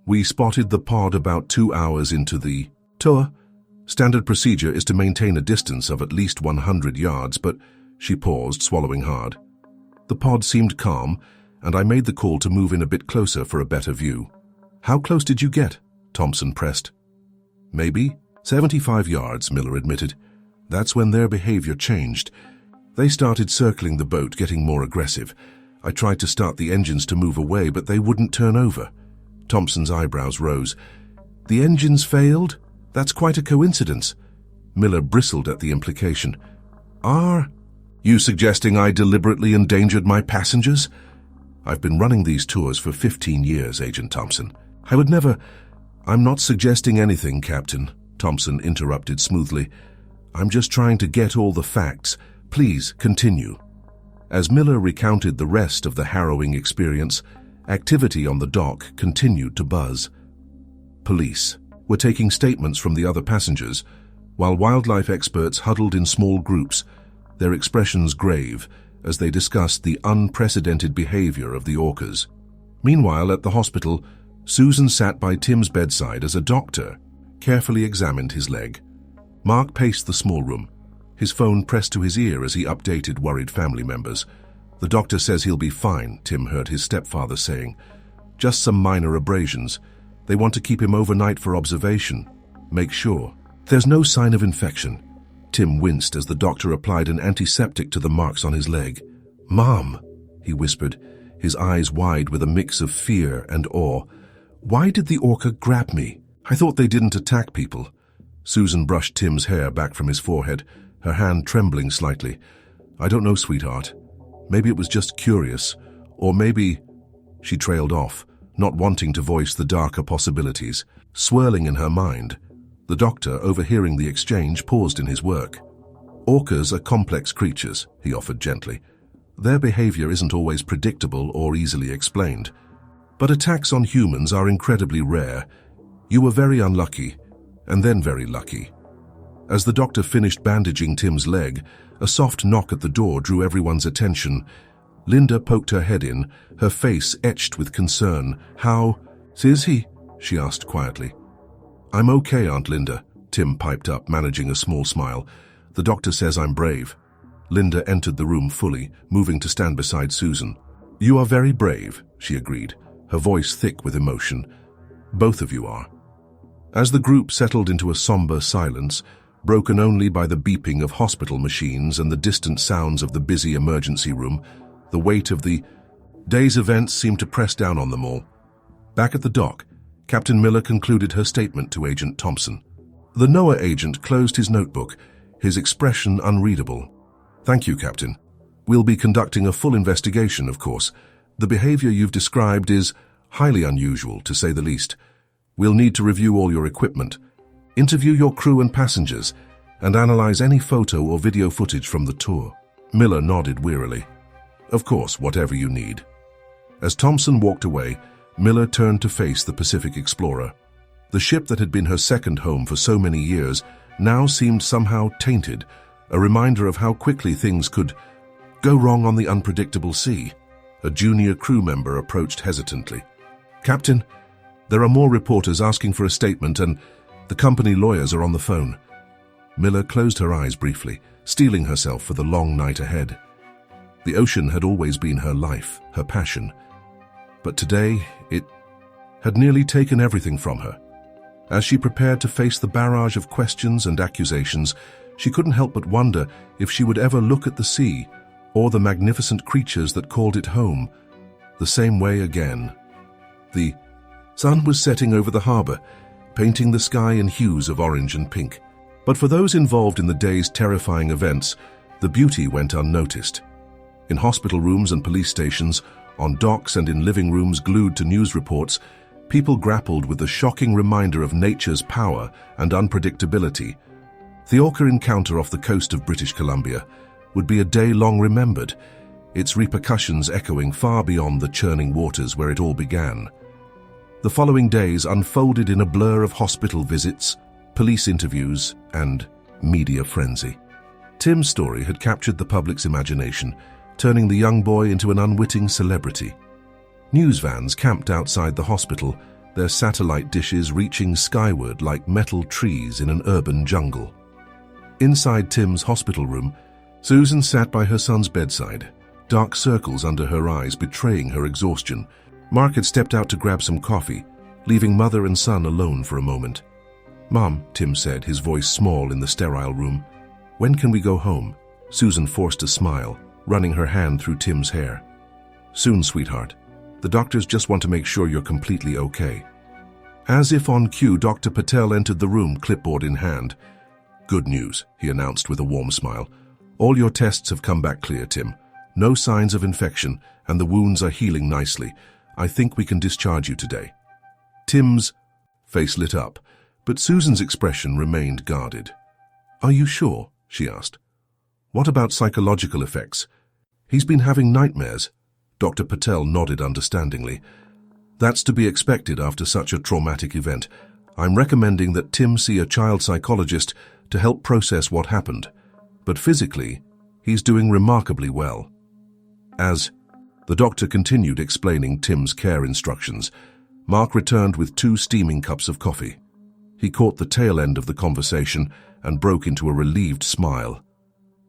Speaker 1: "We spotted the pod about 2 hours into the tour. Standard procedure is to maintain a distance of at least 100 yards, but—" She paused, swallowing hard. "The pod seemed calm, and I made the call to move in a bit closer for a better view." "How close did you get?" Thompson pressed. "Maybe 75 yards, Miller admitted. That's when their behavior changed. They started circling the boat, getting more aggressive. I tried to start the engines to move away, but they wouldn't turn over." Thompson's eyebrows rose. "The engines failed? That's quite a coincidence." Miller bristled at the implication. "Are you suggesting I deliberately endangered my passengers?" "I've been running these tours for 15 years, Agent Thompson. I would never—" "I'm not suggesting anything, Captain," Thompson interrupted smoothly. "I'm just trying to get all the facts. Please continue." As Miller recounted the rest of the harrowing experience, activity on the dock continued to buzz. Police were taking statements from the other passengers, while wildlife experts huddled in small groups, their expressions grave as they discussed the unprecedented behavior of the orcas. Meanwhile, at the hospital, Susan sat by Tim's bedside as a doctor carefully examined his leg. Mark paced the small room, his phone pressed to his ear as he updated worried family members. "The doctor says he'll be fine," Tim heard his stepfather saying. "Just some minor abrasions. They want to keep him overnight for observation. Make sure there's no sign of infection." Tim winced as the doctor applied an antiseptic to the marks on his leg. "Mom," he whispered, his eyes wide with a mix of fear and awe. Why did the orca grab me? I thought they didn't attack people. Susan brushed Tim's hair back from his forehead, her hand trembling slightly. I don't know, sweetheart. Maybe it was just curious, or maybe... She trailed off, not wanting to voice the darker possibilities. Swirling in her mind, the doctor, overhearing the exchange, paused in his work. Orcas are complex creatures, he offered gently. Their behavior isn't always predictable or easily explained. But attacks on humans are incredibly rare. You were very unlucky, and then very lucky. As the doctor finished bandaging Tim's leg, a soft knock at the door drew everyone's attention. Linda poked her head in, her face etched with concern. How is he? She asked quietly. I'm okay, Aunt Linda, Tim piped up, managing a small smile. The doctor says I'm brave. Linda entered the room fully, moving to stand beside Susan. You are very brave, she agreed, her voice thick with emotion. Both of you are. As the group settled into a somber silence, broken only by the beeping of hospital machines and the distant sounds of the busy emergency room, the weight of the day's events seemed to press down on them all. Back at the dock, Captain Miller concluded her statement to Agent Thompson. The NOAA agent closed his notebook, his expression unreadable. Thank you, Captain. We'll be conducting a full investigation, of course. The behavior you've described is highly unusual, to say the least. We'll need to review all your equipment, interview your crew and passengers, and analyze any photo or video footage from the tour. Miller nodded wearily. Of course, whatever you need. As Thompson walked away, Miller turned to face the Pacific Explorer. The ship that had been her second home for so many years now seemed somehow tainted, a reminder of how quickly things could go wrong on the unpredictable sea. A junior crew member approached hesitantly. Captain, there are more reporters asking for a statement and the company lawyers are on the phone. Miller closed her eyes briefly, steeling herself for the long night ahead. The ocean had always been her life, her passion. But today, it had nearly taken everything from her. As she prepared to face the barrage of questions and accusations, she couldn't help but wonder if she would ever look at the sea or the magnificent creatures that called it home the same way again. The sun was setting over the harbor, painting the sky in hues of orange and pink. But for those involved in the day's terrifying events, the beauty went unnoticed. In hospital rooms and police stations, on docks and in living rooms glued to news reports, people grappled with the shocking reminder of nature's power and unpredictability. The orca encounter off the coast of British Columbia would be a day long remembered, its repercussions echoing far beyond the churning waters where it all began. The following days unfolded in a blur of hospital visits, police interviews, and media frenzy. Tim's story had captured the public's imagination, turning the young boy into an unwitting celebrity. News vans camped outside the hospital, their satellite dishes reaching skyward like metal trees in an urban jungle. Inside Tim's hospital room, Susan sat by her son's bedside, dark circles under her eyes betraying her exhaustion. Mark had stepped out to grab some coffee, leaving mother and son alone for a moment. Mom, Tim said, his voice small in the sterile room. When can we go home? Susan forced a smile, running her hand through Tim's hair. Soon, sweetheart. The doctors just want to make sure you're completely okay. As if on cue, Dr. Patel entered the room, clipboard in hand. Good news, he announced with a warm smile. All your tests have come back clear, Tim. No signs of infection, and the wounds are healing nicely. I think we can discharge you today. Tim's face lit up, but Susan's expression remained guarded. Are you sure? She asked. What about psychological effects? He's been having nightmares. Dr. Patel nodded understandingly. That's to be expected after such a traumatic event. I'm recommending that Tim see a child psychologist to help process what happened. But physically, he's doing remarkably well. As the doctor continued explaining Tim's care instructions, Mark returned with 2 steaming cups of coffee. He caught the tail end of the conversation and broke into a relieved smile.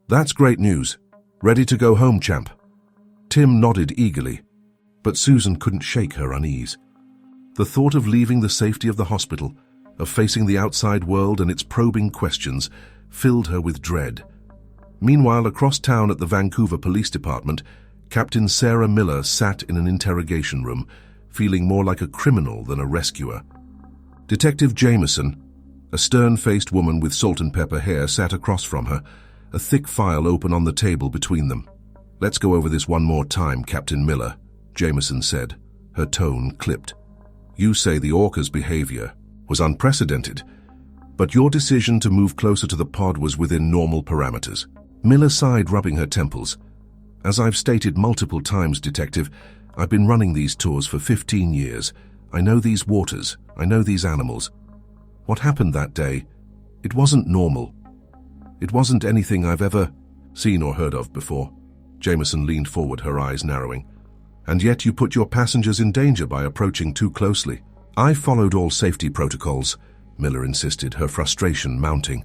Speaker 1: That's great news. Ready to go home, champ? Tim nodded eagerly, but Susan couldn't shake her unease. The thought of leaving the safety of the hospital, of facing the outside world and its probing questions, filled her with dread. Meanwhile, across town at the Vancouver Police Department, Captain Sarah Miller sat in an interrogation room, feeling more like a criminal than a rescuer. Detective Jameson, a stern-faced woman with salt and pepper hair, sat across from her, a thick file open on the table between them. "Let's go over this one more time, Captain Miller," Jameson said, her tone clipped. "You say the ORCA's behavior was unprecedented, but your decision to move closer to the pod was within normal parameters." Miller sighed, rubbing her temples. "As I've stated multiple times, Detective, I've been running these tours for 15 years. I know these waters. I know these animals. What happened that day, it wasn't normal. It wasn't anything I've ever seen or heard of before." Jameson leaned forward, her eyes narrowing. "And yet you put your passengers in danger by approaching too closely." "I followed all safety protocols," Miller insisted, her frustration mounting.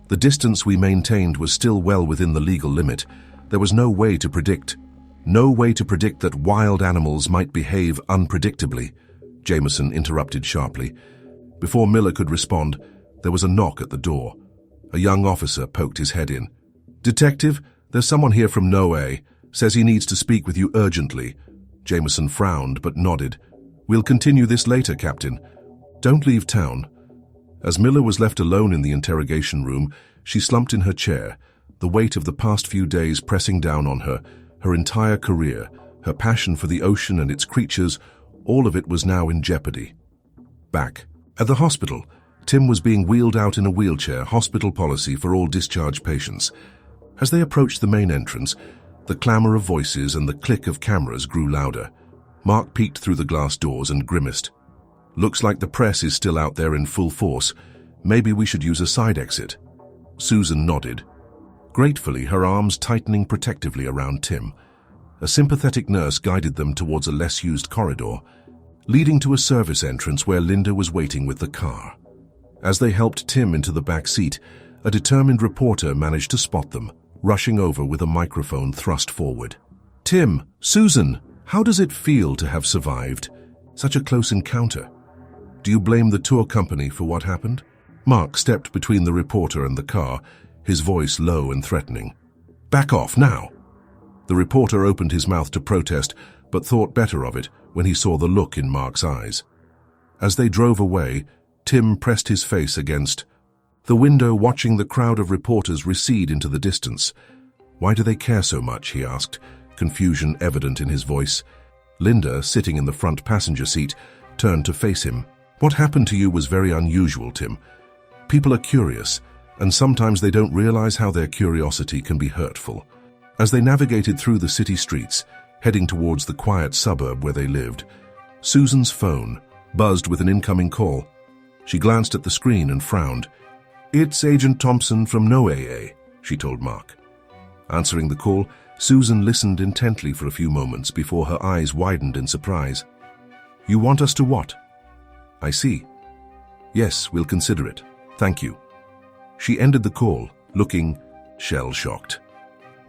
Speaker 1: "The distance we maintained was still well within the legal limit. There was no way to predict that wild animals might behave unpredictably," Jameson interrupted sharply. Before Miller could respond, there was a knock at the door. A young officer poked his head in. "Detective, there's someone here from NOAA. Says he needs to speak with you urgently." Jameson frowned but nodded. "We'll continue this later, Captain. Don't leave town." As Miller was left alone in the interrogation room, she slumped in her chair, the weight of the past few days pressing down on her, her entire career, her passion for the ocean and its creatures, all of it was now in jeopardy. Back at the hospital, Tim was being wheeled out in a wheelchair, hospital policy for all discharged patients. As they approached the main entrance, the clamor of voices and the click of cameras grew louder. Mark peeked through the glass doors and grimaced. "Looks like the press is still out there in full force. Maybe we should use a side exit." Susan nodded, gratefully, her arms tightening protectively around Tim. A sympathetic nurse guided them towards a less-used corridor, leading to a service entrance where Linda was waiting with the car. As they helped Tim into the back seat, a determined reporter managed to spot them, rushing over with a microphone thrust forward. "Tim, Susan, how does it feel to have survived such a close encounter? Do you blame the tour company for what happened?" Mark stepped between the reporter and the car, his voice low and threatening. "Back off now!" The reporter opened his mouth to protest, but thought better of it when he saw the look in Mark's eyes. As they drove away, Tim pressed his face against the window, watching the crowd of reporters recede into the distance. "Why do they care so much?" he asked, confusion evident in his voice. Linda, sitting in the front passenger seat, turned to face him. "What happened to you was very unusual, Tim. People are curious, and sometimes they don't realize how their curiosity can be hurtful." As they navigated through the city streets, heading towards the quiet suburb where they lived, Susan's phone buzzed with an incoming call. She glanced at the screen and frowned. "It's Agent Thompson from NOAA," she told Mark. Answering the call, Susan listened intently for a few moments before her eyes widened in surprise. "You want us to what?" "I see. Yes, we'll consider it. Thank you." She ended the call, looking shell-shocked.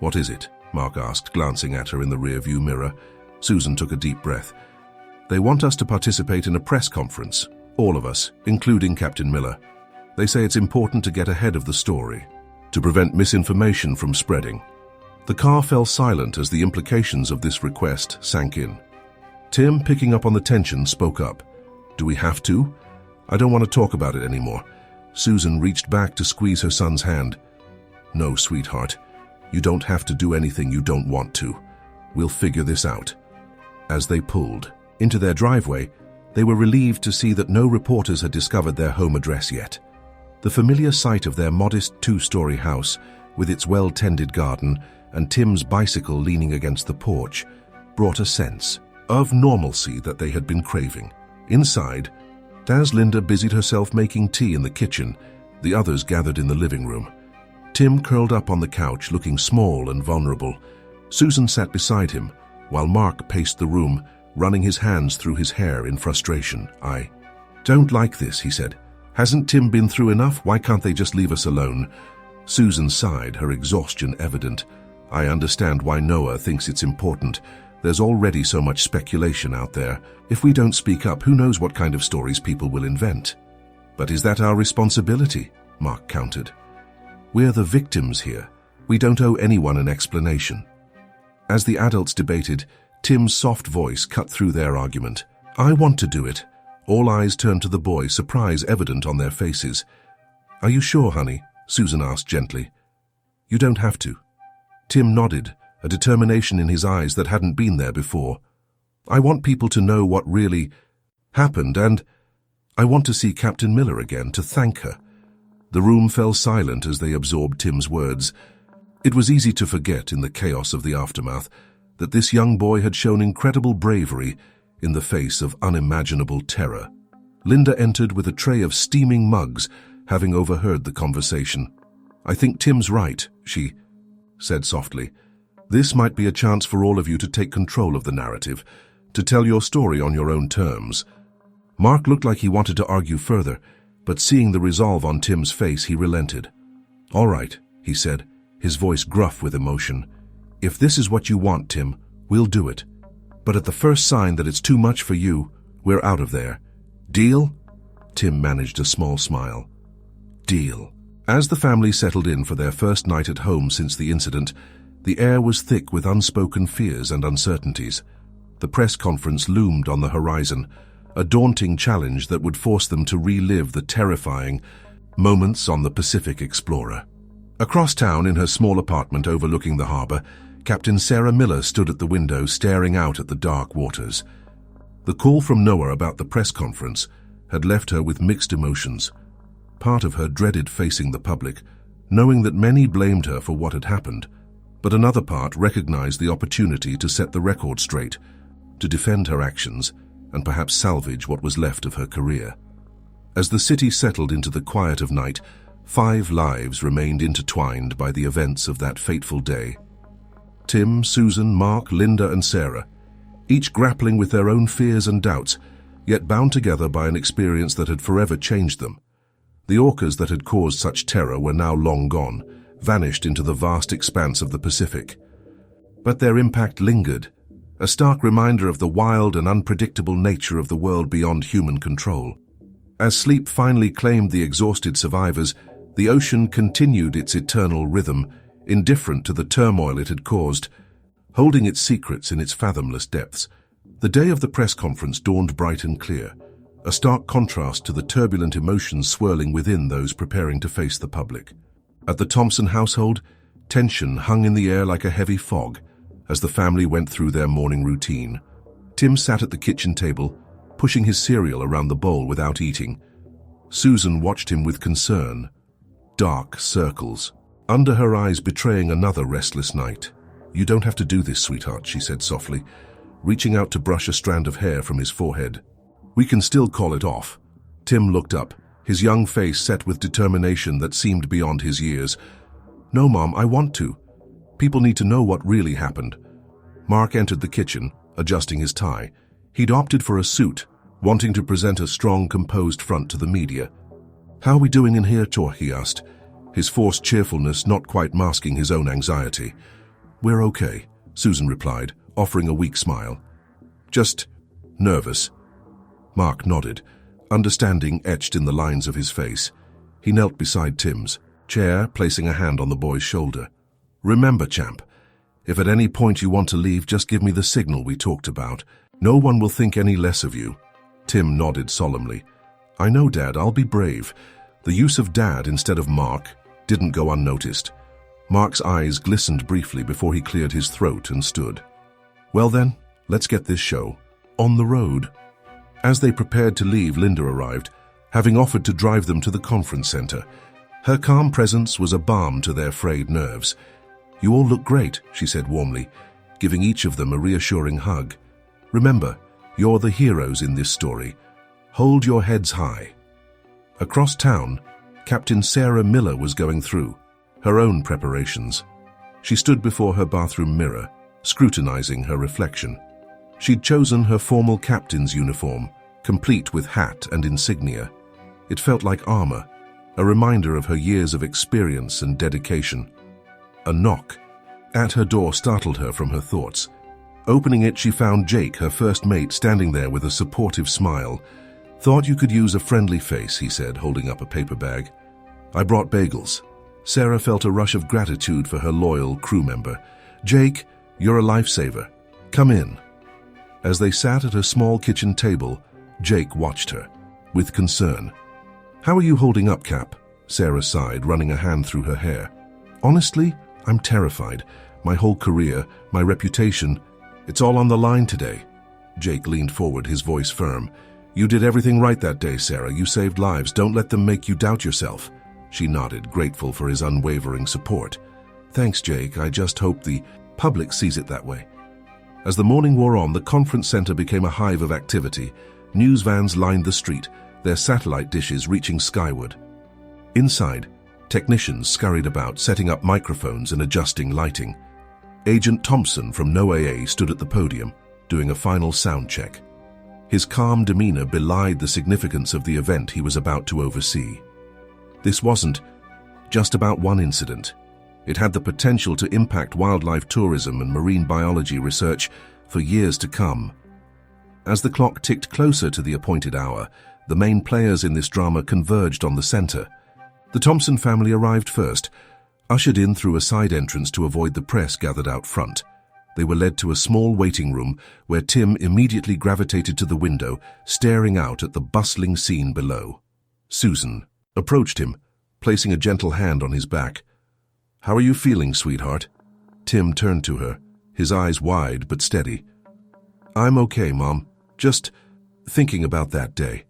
Speaker 1: "What is it?" Mark asked, glancing at her in the rear-view mirror. Susan took a deep breath. "They want us to participate in a press conference, all of us, including Captain Miller. They say it's important to get ahead of the story, to prevent misinformation from spreading." The car fell silent as the implications of this request sank in. Tim, picking up on the tension, spoke up. "Do we have to? I don't want to talk about it anymore." Susan reached back to squeeze her son's hand. "No, sweetheart. You don't have to do anything you don't want to. We'll figure this out." As they pulled into their driveway, they were relieved to see that no reporters had discovered their home address yet. The familiar sight of their modest two-story house, with its well-tended garden and Tim's bicycle leaning against the porch, brought a sense of normalcy that they had been craving. Inside, as Linda busied herself making tea in the kitchen, the others gathered in the living room. Tim curled up on the couch, looking small and vulnerable. Susan sat beside him, while Mark paced the room, running his hands through his hair in frustration. "I don't like this," he said. "Hasn't Tim been through enough? Why can't they just leave us alone?" Susan sighed, her exhaustion evident. "I understand why Noah thinks it's important. There's already so much speculation out there. If we don't speak up, who knows what kind of stories people will invent." "But is that our responsibility?" Mark countered. "We're the victims here. We don't owe anyone an explanation." As the adults debated, Tim's soft voice cut through their argument. I want to do it. All eyes turned to the boy, surprise evident on their faces. Are you sure, honey? Susan asked gently. You don't have to. Tim nodded, a determination in his eyes that hadn't been there before. I want people to know what really happened, and I want to see Captain Miller again, to thank her. The room fell silent as they absorbed Tim's words. It was easy to forget in the chaos of the aftermath that this young boy had shown incredible bravery in the face of unimaginable terror. Linda entered with a tray of steaming mugs, having overheard the conversation. I think Tim's right, she said softly. This might be a chance for all of you to take control of the narrative, to tell your story on your own terms. Mark looked like he wanted to argue further, but seeing the resolve on Tim's face, he relented. All right, he said, his voice gruff with emotion. If this is what you want, Tim, we'll do it. But at the first sign that it's too much for you, we're out of there. Deal? Tim managed a small smile. Deal. As the family settled in for their first night at home since the incident, the air was thick with unspoken fears and uncertainties. The press conference loomed on the horizon, a daunting challenge that would force them to relive the terrifying moments on the Pacific Explorer. Across town in her small apartment overlooking the harbor, Captain Sarah Miller stood at the window staring out at the dark waters. The call from Noah about the press conference had left her with mixed emotions. Part of her dreaded facing the public, knowing that many blamed her for what had happened, but another part recognized the opportunity to set the record straight, to defend her actions, and perhaps salvage what was left of her career. As the city settled into the quiet of night, 5 lives remained intertwined by the events of that fateful day. Tim, Susan, Mark, Linda, and Sarah, each grappling with their own fears and doubts, yet bound together by an experience that had forever changed them. The orcas that had caused such terror were now long gone, vanished into the vast expanse of the Pacific. But their impact lingered, a stark reminder of the wild and unpredictable nature of the world beyond human control. As sleep finally claimed the exhausted survivors, the ocean continued its eternal rhythm, indifferent to the turmoil it had caused, holding its secrets in its fathomless depths. The day of the press conference dawned bright and clear, a stark contrast to the turbulent emotions swirling within those preparing to face the public. At the Thompson household, tension hung in the air like a heavy fog as the family went through their morning routine. Tim sat at the kitchen table, pushing his cereal around the bowl without eating. Susan watched him with concern, dark circles under her eyes betraying another restless night. You don't have to do this, sweetheart, she said softly, reaching out to brush a strand of hair from his forehead. We can still call it off. Tim looked up, his young face set with determination that seemed beyond his years. No, Mom, I want to. People need to know what really happened. Mark entered the kitchen, adjusting his tie. He'd opted for a suit, wanting to present a strong, composed front to the media. How are we doing in here, Tor? He asked, his forced cheerfulness not quite masking his own anxiety. We're okay, Susan replied, offering a weak smile. Just nervous. Mark nodded, understanding etched in the lines of his face. He knelt beside Tim's chair, placing a hand on the boy's shoulder. Remember, champ, if at any point you want to leave, just give me the signal we talked about. No one will think any less of you. Tim nodded solemnly. I know, Dad, I'll be brave. The use of Dad instead of Mark didn't go unnoticed. Mark's eyes glistened briefly before he cleared his throat and stood. Well then, let's get this show on the road. As they prepared to leave, Linda arrived, having offered to drive them to the conference center. Her calm presence was a balm to their frayed nerves. You all look great, she said warmly, giving each of them a reassuring hug. Remember, you're the heroes in this story. Hold your heads high. Across town, Captain Sarah Miller was going through her own preparations. She stood before her bathroom mirror, scrutinizing her reflection. She'd chosen her formal captain's uniform, complete with hat and insignia. It felt like armor, a reminder of her years of experience and dedication. A knock at her door startled her from her thoughts. Opening it, she found Jake, her first mate, standing there with a supportive smile. Thought you could use a friendly face, he said, holding up a paper bag. I brought bagels. Sarah felt a rush of gratitude for her loyal crew member. Jake, you're a lifesaver. Come in. As they sat at a small kitchen table, Jake watched her, with concern. "How are you holding up, Cap?" Sarah sighed, running a hand through her hair. "Honestly, I'm terrified. My whole career, my reputation, it's all on the line today." Jake leaned forward, his voice firm. "You did everything right that day, Sarah. You saved lives. Don't let them make you doubt yourself." She nodded, grateful for his unwavering support. "Thanks, Jake. I just hope the public sees it that way." As the morning wore on, the conference center became a hive of activity. News vans lined the street, their satellite dishes reaching skyward. Inside, technicians scurried about, setting up microphones and adjusting lighting. Agent Thompson from NOAA stood at the podium, doing a final sound check. His calm demeanor belied the significance of the event he was about to oversee. This wasn't just about one incident. It had the potential to impact wildlife tourism and marine biology research for years to come. As the clock ticked closer to the appointed hour, the main players in this drama converged on the center. The Thompson family arrived first, ushered in through a side entrance to avoid the press gathered out front. They were led to a small waiting room where Tim immediately gravitated to the window, staring out at the bustling scene below. Susan approached him, placing a gentle hand on his back. "How are you feeling, sweetheart?" Tim turned to her, his eyes wide but steady. "I'm okay, Mom. Just thinking about that day.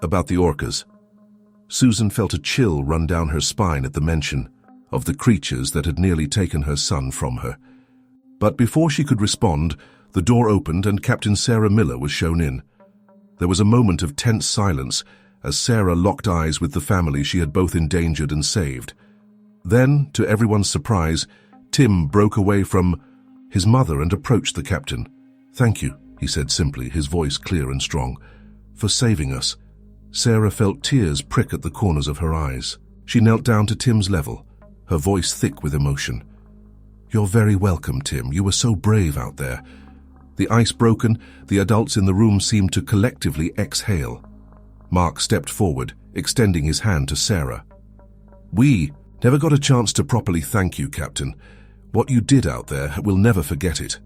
Speaker 1: About the orcas." Susan felt a chill run down her spine at the mention of the creatures that had nearly taken her son from her. But before she could respond, the door opened and Captain Sarah Miller was shown in. There was a moment of tense silence as Sarah locked eyes with the family she had both endangered and saved. Then, to everyone's surprise, Tim broke away from his mother and approached the captain. "Thank you," he said simply, his voice clear and strong, "for saving us." Sarah felt tears prick at the corners of her eyes. She knelt down to Tim's level, her voice thick with emotion. "You're very welcome, Tim. You were so brave out there." The ice broken, the adults in the room seemed to collectively exhale. Mark stepped forward, extending his hand to Sarah. "We never got a chance to properly thank you, Captain. What you did out there, we'll never forget it."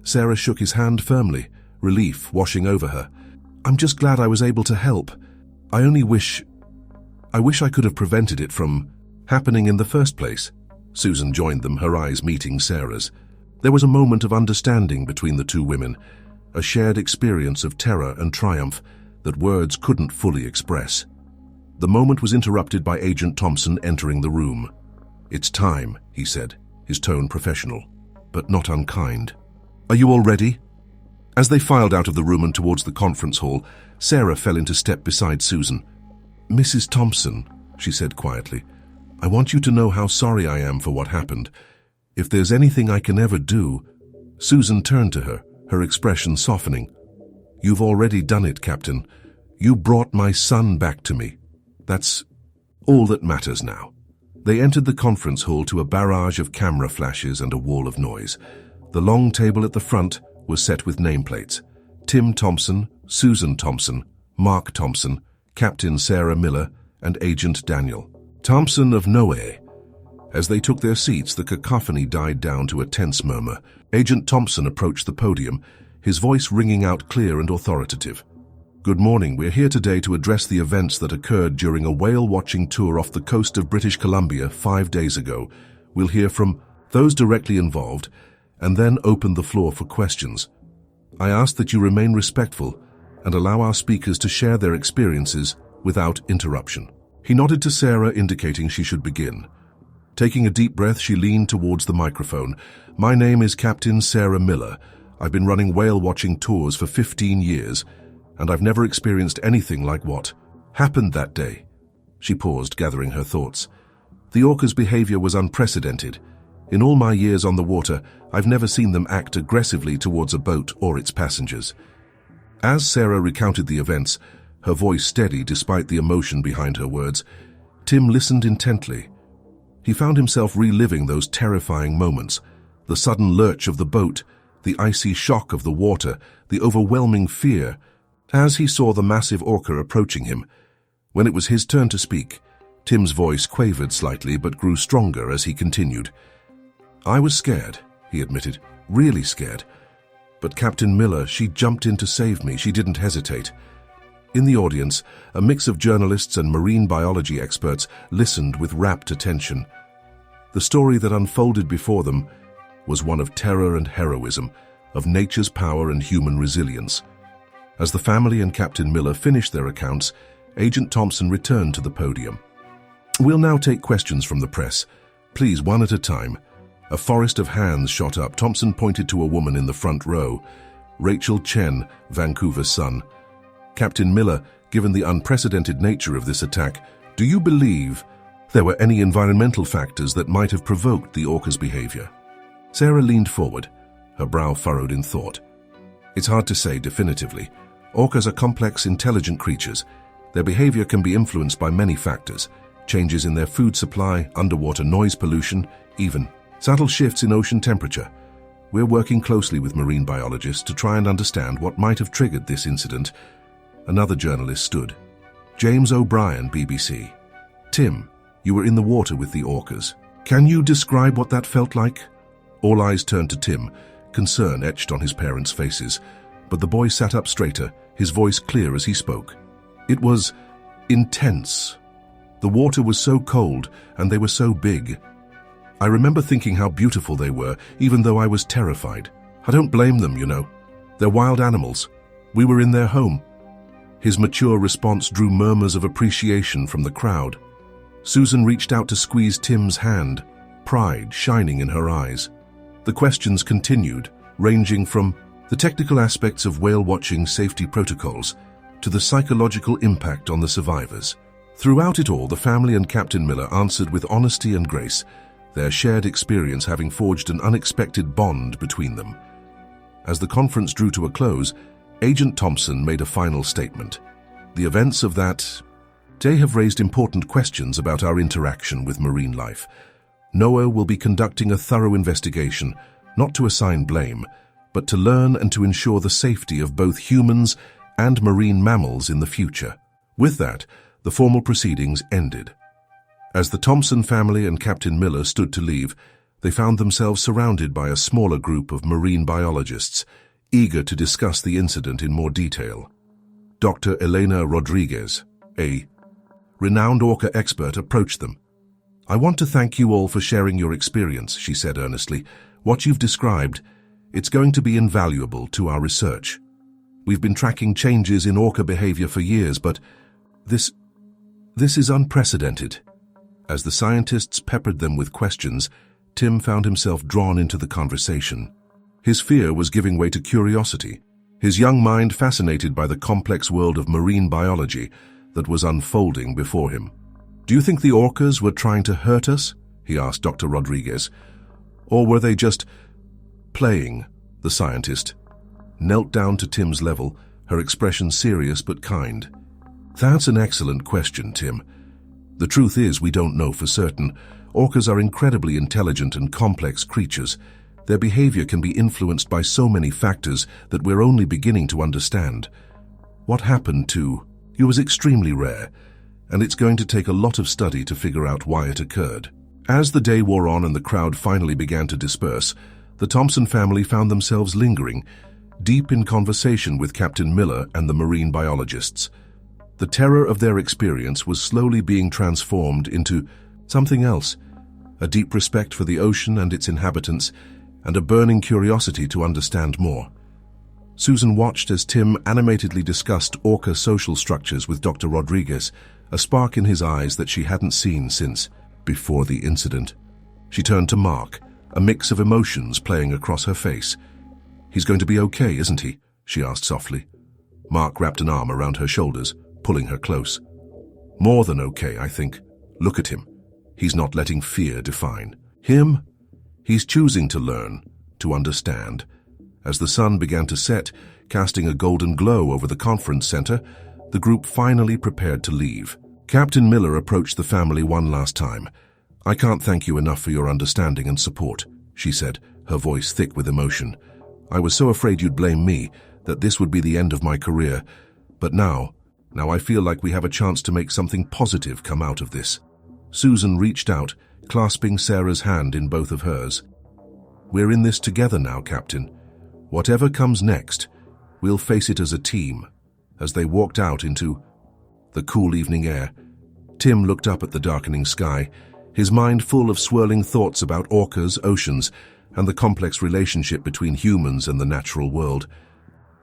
Speaker 1: Sarah shook his hand firmly, relief washing over her. "I'm just glad I was able to help. I wish I could have prevented it from happening in the first place." Susan joined them, her eyes meeting Sarah's. There was a moment of understanding between the two women, a shared experience of terror and triumph that words couldn't fully express. The moment was interrupted by Agent Thompson entering the room. "It's time," he said, his tone professional, but not unkind. "Are you all ready?" As they filed out of the room and towards the conference hall, Sarah fell into step beside Susan. "Mrs. Thompson," she said quietly, "I want you to know how sorry I am for what happened. If there's anything I can ever do—" Susan turned to her, her expression softening. "You've already done it, Captain. You brought my son back to me. That's all that matters now." They entered the conference hall to a barrage of camera flashes and a wall of noise. The long table at the front was set with nameplates. Tim Thompson, Susan Thompson, Mark Thompson, Captain Sarah Miller, and Agent Daniel Thompson of NOAA. As they took their seats, the cacophony died down to a tense murmur. Agent Thompson approached the podium, his voice ringing out clear and authoritative. "Good morning. We're here today to address the events that occurred during a whale-watching tour off the coast of British Columbia 5 days ago. We'll hear from those directly involved and then open the floor for questions. I ask that you remain respectful and allow our speakers to share their experiences without interruption." He nodded to Sarah, indicating she should begin. Taking a deep breath, she leaned towards the microphone. "My name is Captain Sarah Miller. I've been running whale-watching tours for 15 years, and I've never experienced anything like what happened that day." She paused, gathering her thoughts. "The orcas' behavior was unprecedented. In all my years on the water, I've never seen them act aggressively towards a boat or its passengers." As Sarah recounted the events, her voice steady despite the emotion behind her words, Tim listened intently. He found himself reliving those terrifying moments, the sudden lurch of the boat, the icy shock of the water, the overwhelming fear, as he saw the massive orca approaching him. When it was his turn to speak, Tim's voice quavered slightly but grew stronger as he continued. "I was scared," he admitted, "really scared. But Captain Miller, she jumped in to save me. She didn't hesitate. In the audience, a mix of journalists and marine biology experts listened with rapt attention. The story that unfolded before them was one of terror and heroism, of nature's power and human resilience. As the family and Captain Miller finished their accounts, Agent Thompson returned to the podium. "We'll now take questions from the press. Please, one at a time." A forest of hands shot up. Thompson pointed to a woman in the front row, Rachel Chen, Vancouver's son. "Captain Miller, given the unprecedented nature of this attack, do you believe there were any environmental factors that might have provoked the orca's behavior?" Sarah leaned forward, her brow furrowed in thought. "It's hard to say definitively. Orcas are complex, intelligent creatures. Their behavior can be influenced by many factors: changes in their food supply, underwater noise pollution, even subtle shifts in ocean temperature. We're working closely with marine biologists to try and understand what might have triggered this incident." Another journalist stood. James O'Brien, BBC. "Tim, you were in the water with the orcas. Can you describe what that felt like?" All eyes turned to Tim, concern etched on his parents' faces, but the boy sat up straighter, his voice clear as he spoke. "It was intense. The water was so cold, and they were so big. I remember thinking how beautiful they were, even though I was terrified. I don't blame them, you know. They're wild animals. We were in their home." His mature response drew murmurs of appreciation from the crowd. Susan reached out to squeeze Tim's hand, pride shining in her eyes. The questions continued, ranging from the technical aspects of whale-watching safety protocols to the psychological impact on the survivors. Throughout it all, the family and Captain Miller answered with honesty and grace, their shared experience having forged an unexpected bond between them. As the conference drew to a close, Agent Thompson made a final statement. "The events of that day have raised important questions about our interaction with marine life. NOAA will be conducting a thorough investigation, not to assign blame, but to learn and to ensure the safety of both humans and marine mammals in the future." With that, the formal proceedings ended. As the Thompson family and Captain Miller stood to leave, they found themselves surrounded by a smaller group of marine biologists, eager to discuss the incident in more detail. Dr. Elena Rodriguez, a renowned orca expert, approached them. "I want to thank you all for sharing your experience," she said earnestly. "What you've described, it's going to be invaluable to our research. We've been tracking changes in orca behavior for years, but this is unprecedented." As the scientists peppered them with questions, Tim found himself drawn into the conversation. His fear was giving way to curiosity, his young mind fascinated by the complex world of marine biology that was unfolding before him. "Do you think the orcas were trying to hurt us?" he asked Dr. Rodriguez. "Or were they just playing?" The scientist knelt down to Tim's level, her expression serious but kind. "That's an excellent question, Tim. The truth is, we don't know for certain. Orcas are incredibly intelligent and complex creatures. Their behavior can be influenced by so many factors that we're only beginning to understand. What happened to you was extremely rare, and it's going to take a lot of study to figure out why it occurred." As the day wore on and the crowd finally began to disperse, the Thompson family found themselves lingering, deep in conversation with Captain Miller and the marine biologists. The terror of their experience was slowly being transformed into something else, a deep respect for the ocean and its inhabitants, and a burning curiosity to understand more. Susan watched as Tim animatedly discussed orca social structures with Dr. Rodriguez, a spark in his eyes that she hadn't seen since before the incident. She turned to Mark, a mix of emotions playing across her face. "He's going to be okay, isn't he?" she asked softly. Mark wrapped an arm around her shoulders, pulling her close. "More than okay, I think. Look at him. He's not letting fear define him. He's choosing to learn, to understand." As the sun began to set, casting a golden glow over the conference center, the group finally prepared to leave. Captain Miller approached the family one last time. "I can't thank you enough for your understanding and support," she said, her voice thick with emotion. "I was so afraid you'd blame me, that this would be the end of my career. But now I feel like we have a chance to make something positive come out of this." Susan reached out, clasping Sarah's hand in both of hers. "We're in this together now, Captain. Whatever comes next, we'll face it as a team. As they walked out into the cool evening air, Tim looked up at the darkening sky, his mind full of swirling thoughts about orcas, oceans, and the complex relationship between humans and the natural world.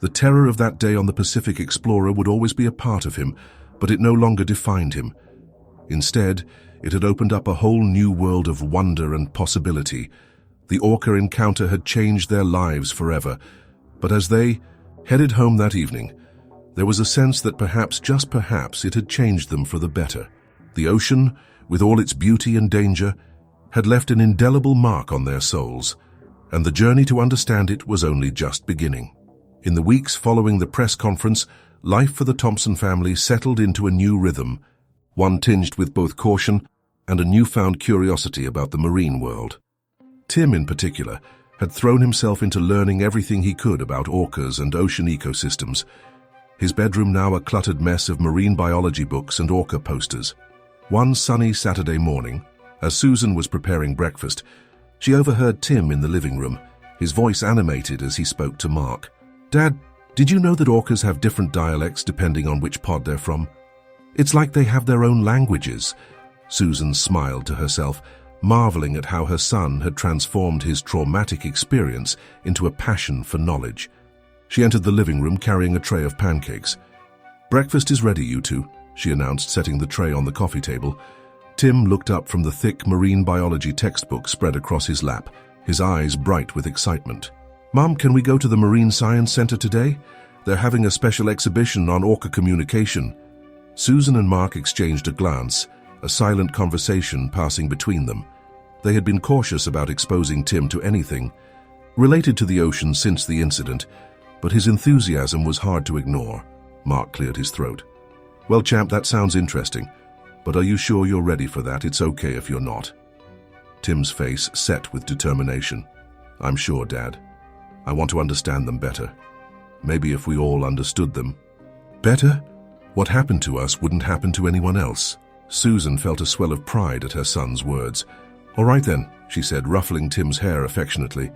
Speaker 1: The terror of that day on the Pacific Explorer would always be a part of him, but it no longer defined him. Instead, it had opened up a whole new world of wonder and possibility. The orca encounter had changed their lives forever, but as they headed home that evening, there was a sense that perhaps, just perhaps, it had changed them for the better. The ocean, with all its beauty and danger, had left an indelible mark on their souls, and the journey to understand it was only just beginning. In the weeks following the press conference, life for the Thompson family settled into a new rhythm, one tinged with both caution and a newfound curiosity about the marine world. Tim, in particular, had thrown himself into learning everything he could about orcas and ocean ecosystems, his bedroom now a cluttered mess of marine biology books and orca posters. One sunny Saturday morning, as Susan was preparing breakfast, she overheard Tim in the living room, his voice animated as he spoke to Mark. "Dad, did you know that orcas have different dialects depending on which pod they're from? It's like they have their own languages." Susan smiled to herself, marveling at how her son had transformed his traumatic experience into a passion for knowledge. She entered the living room carrying a tray of pancakes. "Breakfast is ready, you two," she announced, setting the tray on the coffee table. Tim looked up from the thick marine biology textbook spread across his lap, his eyes bright with excitement. "Mom, can we go to the Marine Science Center today? They're having a special exhibition on orca communication." Susan and Mark exchanged a glance, a silent conversation passing between them. They had been cautious about exposing Tim to anything related to the ocean since the incident, but his enthusiasm was hard to ignore. Mark cleared his throat. "Well, champ, that sounds interesting, but are you sure you're ready for that? It's okay if you're not." Tim's face set with determination. "I'm sure, Dad. I want to understand them better. Maybe if we all understood them better, what happened to us wouldn't happen to anyone else." Susan felt a swell of pride at her son's words. "All right then," she said, ruffling Tim's hair affectionately.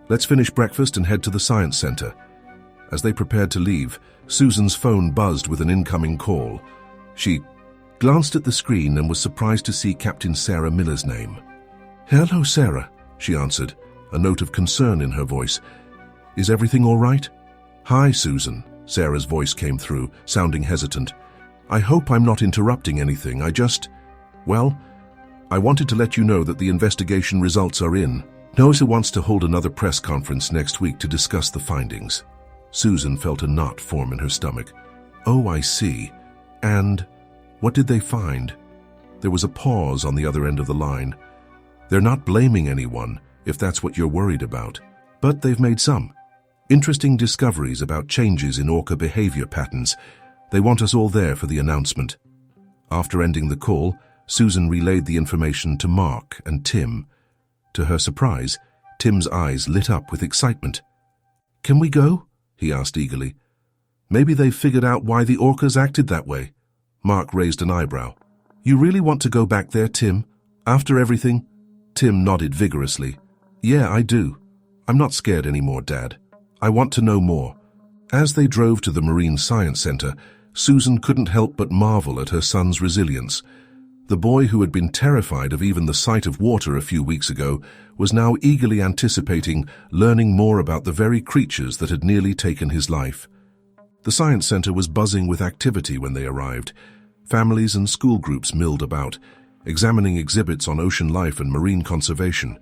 Speaker 1: "Let's finish breakfast and head to the Science Center." As they prepared to leave, Susan's phone buzzed with an incoming call. She glanced at the screen and was surprised to see Captain Sarah Miller's name. "Hello, Sarah," she answered, a note of concern in her voice. "Is everything all right?" "Hi, Susan," Sarah's voice came through, sounding hesitant. "I hope I'm not interrupting anything. I wanted to let you know that the investigation results are in. NOSA wants to hold another press conference next week to discuss the findings." Susan felt a knot form in her stomach. "Oh, I see. And what did they find?" There was a pause on the other end of the line. "They're not blaming anyone, if that's what you're worried about. But they've made some interesting discoveries about changes in orca behavior patterns. They want us all there for the announcement." After ending the call, Susan relayed the information to Mark and Tim. To her surprise, Tim's eyes lit up with excitement. "Can we go?" he asked eagerly. "Maybe they've figured out why the orcas acted that way." Mark raised an eyebrow. "You really want to go back there, Tim? After everything?" Tim nodded vigorously. "Yeah, I do. I'm not scared anymore, Dad. I want to know more." As they drove to the Marine Science Center, Susan couldn't help but marvel at her son's resilience. The boy who had been terrified of even the sight of water a few weeks ago was now eagerly anticipating learning more about the very creatures that had nearly taken his life. The Science Center was buzzing with activity when they arrived. Families and school groups milled about, examining exhibits on ocean life and marine conservation.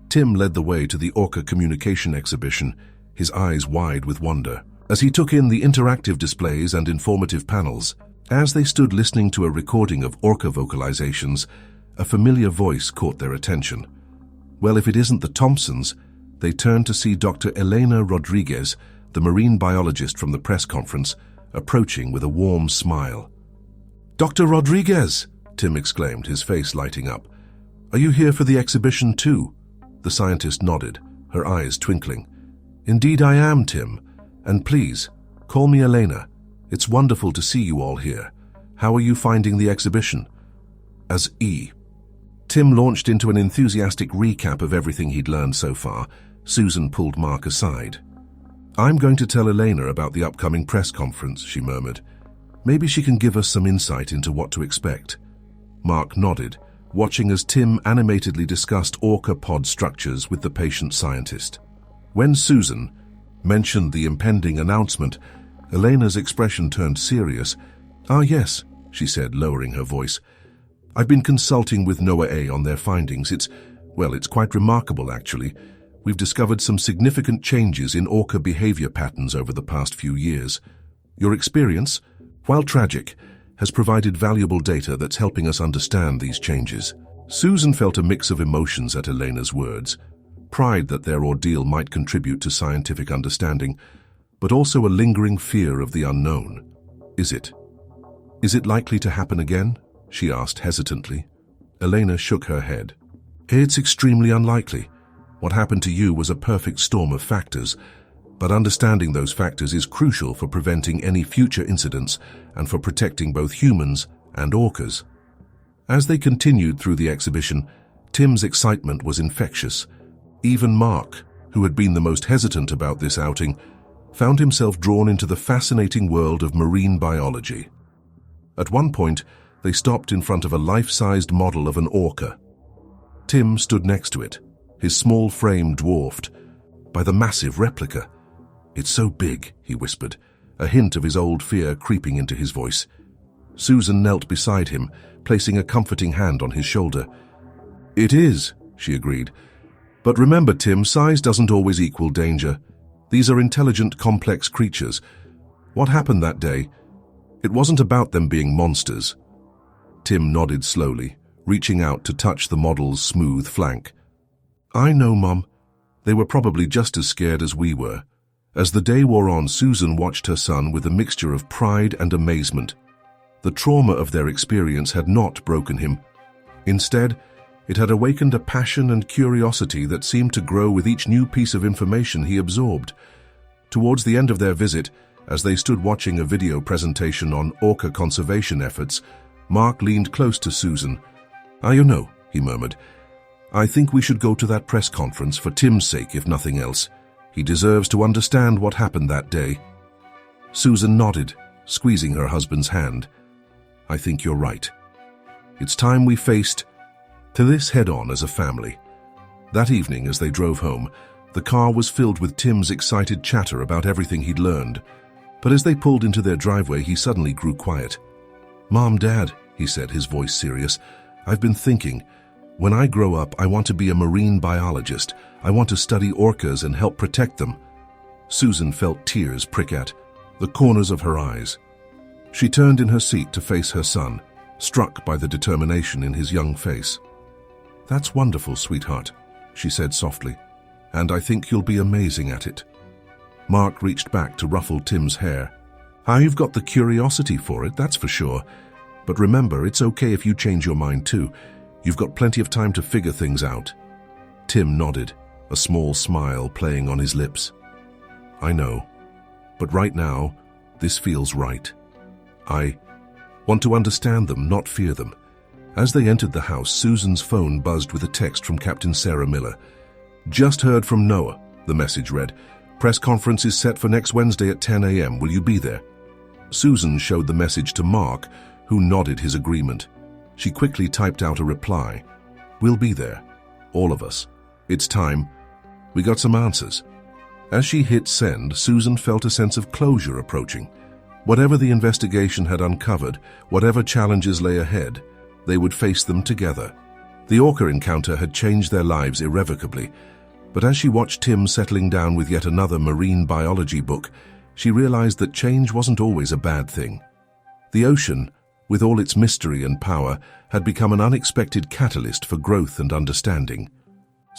Speaker 1: Tim led the way to the Orca Communication exhibition, his eyes wide with wonder, as he took in the interactive displays and informative panels. As they stood listening to a recording of orca vocalizations, a familiar voice caught their attention. Well, if it isn't the Thompsons, they turned to see Dr. Elena Rodriguez, the marine biologist from the press conference, approaching with a warm smile. "Dr. Rodriguez!" Tim exclaimed, his face lighting up. "Are you here for the exhibition too?" The scientist nodded, her eyes twinkling. "Indeed I am, Tim. And please, call me Elena. It's wonderful to see you all here. How are you finding the exhibition?" As E. Tim launched into an enthusiastic recap of everything he'd learned so far. Susan pulled Mark aside. "I'm going to tell Elena about the upcoming press conference," she murmured. "Maybe she can give us some insight into what to expect." Mark nodded, watching as Tim animatedly discussed ORCA pod structures with the patient scientist. When Susan mentioned the impending announcement, Elena's expression turned serious. "Ah, yes," she said, lowering her voice. "I've been consulting with NOAA on their findings. It's quite remarkable, actually. We've discovered some significant changes in ORCA behavior patterns over the past few years. Your experience, while tragic, has provided valuable data that's helping us understand these changes." Susan felt a mix of emotions at Elena's words. Pride that their ordeal might contribute to scientific understanding, but also a lingering fear of the unknown. Is it likely to happen again?" she asked hesitantly. Elena shook her head. "It's extremely unlikely. What happened to you was a perfect storm of factors, but understanding those factors is crucial for preventing any future incidents and for protecting both humans and orcas." As they continued through the exhibition, Tim's excitement was infectious. Even Mark, who had been the most hesitant about this outing, found himself drawn into the fascinating world of marine biology. At one point, they stopped in front of a life-sized model of an orca. Tim stood next to it, his small frame dwarfed by the massive replica. "It's so big," he whispered, a hint of his old fear creeping into his voice. Susan knelt beside him, placing a comforting hand on his shoulder. "It is," she agreed. "But remember, Tim, size doesn't always equal danger. These are intelligent, complex creatures. What happened that day? It wasn't about them being monsters." Tim nodded slowly, reaching out to touch the model's smooth flank. "I know, Mum. They were probably just as scared as we were." As the day wore on, Susan watched her son with a mixture of pride and amazement. The trauma of their experience had not broken him. Instead, it had awakened a passion and curiosity that seemed to grow with each new piece of information he absorbed. Towards the end of their visit, as they stood watching a video presentation on orca conservation efforts, Mark leaned close to Susan. You know," he murmured, "I think we should go to that press conference for Tim's sake, if nothing else. He deserves to understand what happened that day." Susan nodded, squeezing her husband's hand. "I think you're right. It's time we faced this head-on as a family." That evening, as they drove home, the car was filled with Tim's excited chatter about everything he'd learned. But as they pulled into their driveway, he suddenly grew quiet. "Mom, Dad," he said, his voice serious, "I've been thinking. When I grow up, I want to be a marine biologist. I want to study orcas and help protect them." Susan felt tears prick at the corners of her eyes. She turned in her seat to face her son, struck by the determination in his young face. "That's wonderful, sweetheart," she said softly, "and I think you'll be amazing at it." Mark reached back to ruffle Tim's hair. "You've got the curiosity for it, that's for sure. But remember, it's okay if you change your mind too. You've got plenty of time to figure things out." Tim nodded, a small smile playing on his lips. "I know, but right now, this feels right. I want to understand them, not fear them." As they entered the house, Susan's phone buzzed with a text from Captain Sarah Miller. "Just heard from Noah," the message read. "Press conference is set for next Wednesday at 10 a.m. Will you be there?" Susan showed the message to Mark, who nodded his agreement. She quickly typed out a reply. "We'll be there. All of us. It's time. We got some answers." As she hit send, Susan felt a sense of closure approaching. Whatever the investigation had uncovered, whatever challenges lay ahead, they would face them together. The orca encounter had changed their lives irrevocably, but as she watched Tim settling down with yet another marine biology book, she realized that change wasn't always a bad thing. The ocean, with all its mystery and power, had become an unexpected catalyst for growth and understanding.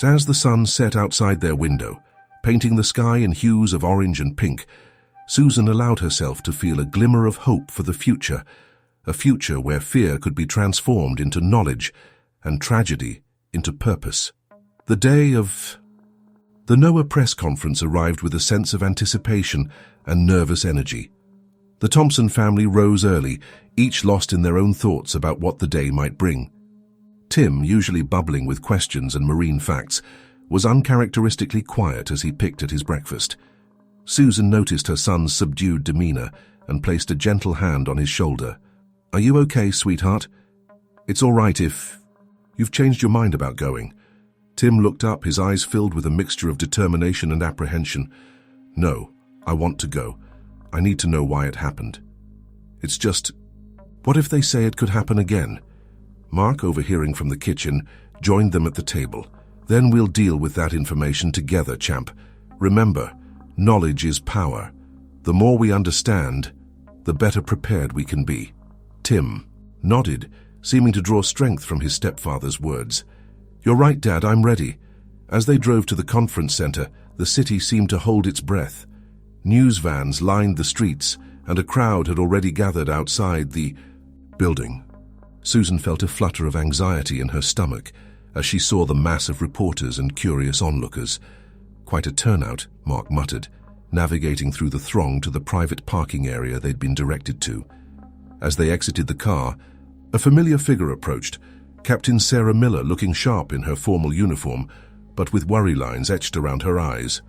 Speaker 1: As the sun set outside their window, painting the sky in hues of orange and pink, Susan allowed herself to feel a glimmer of hope for the future, a future where fear could be transformed into knowledge and tragedy into purpose. The day of the NOAA press conference arrived with a sense of anticipation and nervous energy. The Thompson family rose early, each lost in their own thoughts about what the day might bring. Tim, usually bubbling with questions and marine facts, was uncharacteristically quiet as he picked at his breakfast. Susan noticed her son's subdued demeanor and placed a gentle hand on his shoulder. "Are you okay, sweetheart? It's all right if you've changed your mind about going." Tim looked up, his eyes filled with a mixture of determination and apprehension. "No, I want to go. I need to know why it happened. It's just, what if they say it could happen again?" Mark, overhearing from the kitchen, joined them at the table. "Then we'll deal with that information together, champ. Remember, knowledge is power. The more we understand, the better prepared we can be." Tim nodded, seeming to draw strength from his stepfather's words. "You're right, Dad, I'm ready." As they drove to the conference center, the city seemed to hold its breath. News vans lined the streets, and a crowd had already gathered outside the building. Susan felt a flutter of anxiety in her stomach as she saw the mass of reporters and curious onlookers. "Quite a turnout," Mark muttered, navigating through the throng to the private parking area they'd been directed to. As they exited the car, a familiar figure approached, Captain Sarah Miller, looking sharp in her formal uniform, but with worry lines etched around her eyes.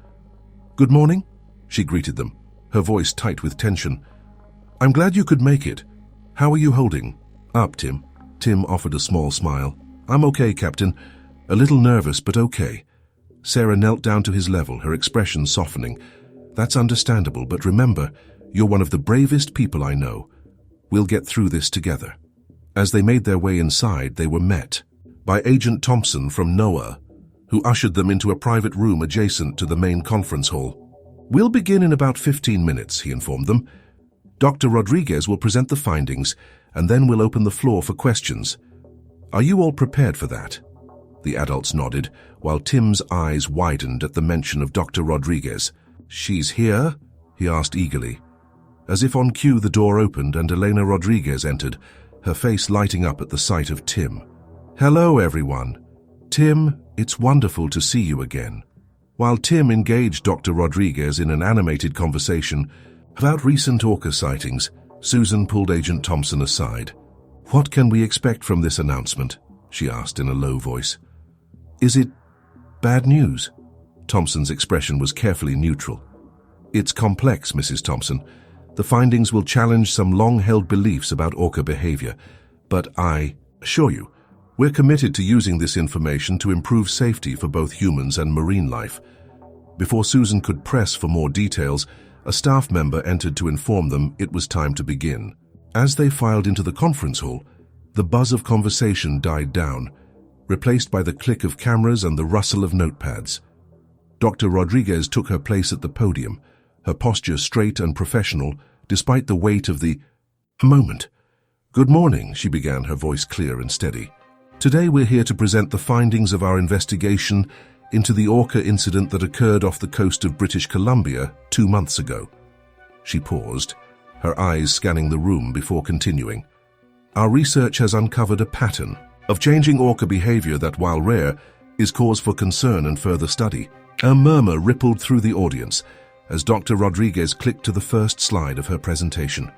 Speaker 1: "Good morning," she greeted them, her voice tight with tension. "I'm glad you could make it. How are you holding up, Tim?" Tim offered a small smile. "I'm okay, Captain. A little nervous, but okay." Sarah knelt down to his level, her expression softening. "That's understandable, but remember, you're one of the bravest people I know. We'll get through this together." As they made their way inside, they were met by Agent Thompson from NOAA, who ushered them into a private room adjacent to the main conference hall. "We'll begin in about 15 minutes, he informed them. "Dr. Rodriguez will present the findings, and then we'll open the floor for questions. Are you all prepared for that?" The adults nodded, while Tim's eyes widened at the mention of Dr. Rodriguez. "She's here?" he asked eagerly. As if on cue, the door opened and Elena Rodriguez entered, her face lighting up at the sight of Tim. "Hello, everyone. Tim, it's wonderful to see you again." While Tim engaged Dr. Rodriguez in an animated conversation about recent ORCA sightings, Susan pulled Agent Thompson aside. "What can we expect from this announcement?" she asked in a low voice. "Is it bad news?" Thompson's expression was carefully neutral. "It's complex, Mrs. Thompson. The findings will challenge some long-held beliefs about ORCA behavior, but I assure you, we're committed to using this information to improve safety for both humans and marine life." Before Susan could press for more details, a staff member entered to inform them it was time to begin. As they filed into the conference hall, the buzz of conversation died down, replaced by the click of cameras and the rustle of notepads. Dr. Rodriguez took her place at the podium, her posture straight and professional, despite the weight of the moment. "Good morning," she began, her voice clear and steady. "Today we're here to present the findings of our investigation into the ORCA incident that occurred off the coast of British Columbia 2 months ago." She paused, her eyes scanning the room before continuing. "Our research has uncovered a pattern of changing ORCA behavior that, while rare, is cause for concern and further study." A murmur rippled through the audience as Dr. Rodriguez clicked to the first slide of her presentation.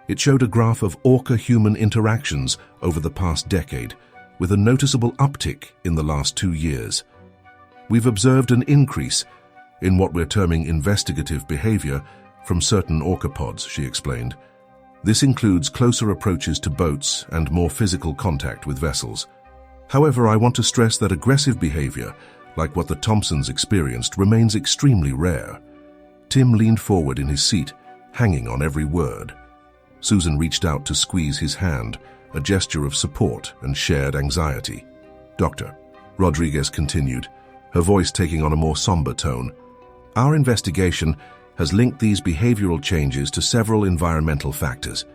Speaker 1: It showed a graph of ORCA-human interactions over the past decade, with a noticeable uptick in the last 2 years. "We've observed an increase in what we're terming investigative behavior from certain orcapods," she explained. "This includes closer approaches to boats and more physical contact with vessels. However, I want to stress that aggressive behavior, like what the Thompsons experienced, remains extremely rare." Tim leaned forward in his seat, hanging on every word. Susan reached out to squeeze his hand, a gesture of support and shared anxiety. "Dr. Rodriguez continued, her voice taking on a more somber tone. "Our investigation has linked these behavioral changes to several environmental factors.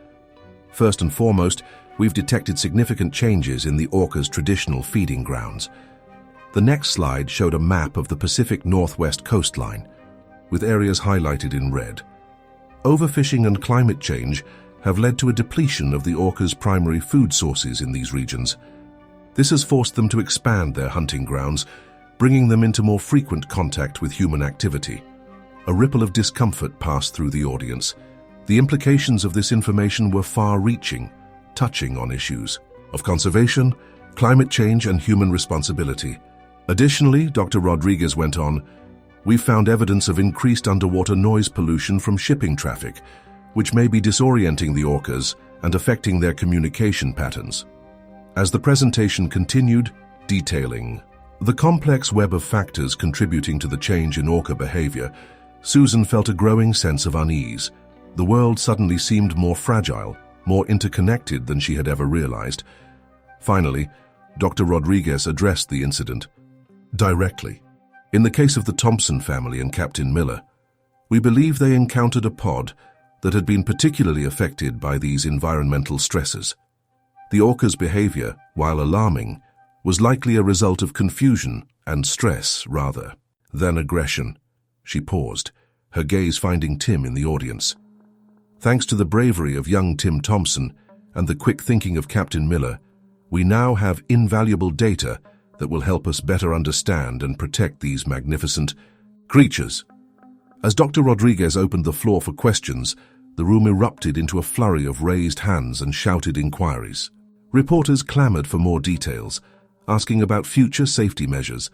Speaker 1: First and foremost, we've detected significant changes in the orca's traditional feeding grounds." The next slide showed a map of the Pacific Northwest coastline, with areas highlighted in red. Overfishing and climate change have led to a depletion of the orca's primary food sources in these regions. This has forced them to expand their hunting grounds, bringing them into more frequent contact with human activity. A ripple of discomfort passed through the audience. The implications of this information were far-reaching, touching on issues of conservation, climate change, and human responsibility. Additionally, Dr. Rodriguez went on, We've found evidence of increased underwater noise pollution from shipping traffic, which may be disorienting the orcas and affecting their communication patterns. As the presentation continued, detailing the complex web of factors contributing to the change in orca behavior, Susan felt a growing sense of unease. The world suddenly seemed more fragile, more interconnected than she had ever realized. Finally, Dr. Rodriguez addressed the incident directly. In the case of the Thompson family and Captain Miller, we believe they encountered a pod that had been particularly affected by these environmental stresses. The orca's behavior, while alarming, was likely a result of confusion and stress rather than aggression. She paused, her gaze finding Tim in the audience. Thanks to the bravery of young Tim Thompson and the quick thinking of Captain Miller, we now have invaluable data that will help us better understand and protect these magnificent creatures. As Dr. Rodriguez opened the floor for questions, the room erupted into a flurry of raised hands and shouted inquiries. Reporters clamored for more details, asking about future safety measures,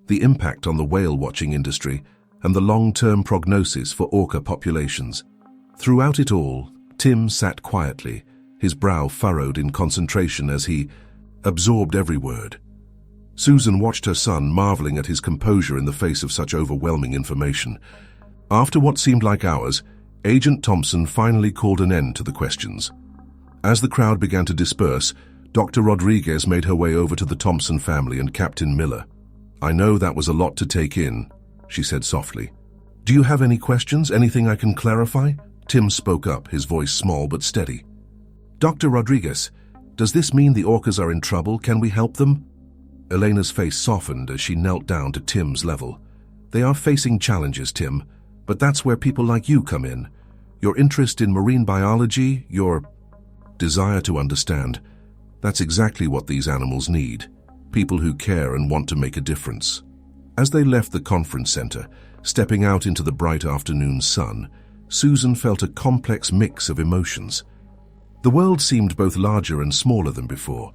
Speaker 1: the impact on the whale-watching industry, and the long-term prognosis for orca populations. Throughout it all, Tim sat quietly, his brow furrowed in concentration as he absorbed every word. Susan watched her son, marveling at his composure in the face of such overwhelming information. After what seemed like hours, Agent Thompson finally called an end to the questions. As the crowd began to disperse, Dr. Rodriguez made her way over to the Thompson family and Captain Miller. "I know that was a lot to take in," she said softly. "Do you have any questions? Anything I can clarify?" Tim spoke up, his voice small but steady. "Dr. Rodriguez, does this mean the orcas are in trouble? Can we help them?" Elena's face softened as she knelt down to Tim's level. "They are facing challenges, Tim, but that's where people like you come in. Your interest in marine biology, your desire to understand. That's exactly what these animals need. People who care and want to make a difference." As they left the conference center, stepping out into the bright afternoon sun, Susan felt a complex mix of emotions. The world seemed both larger and smaller than before.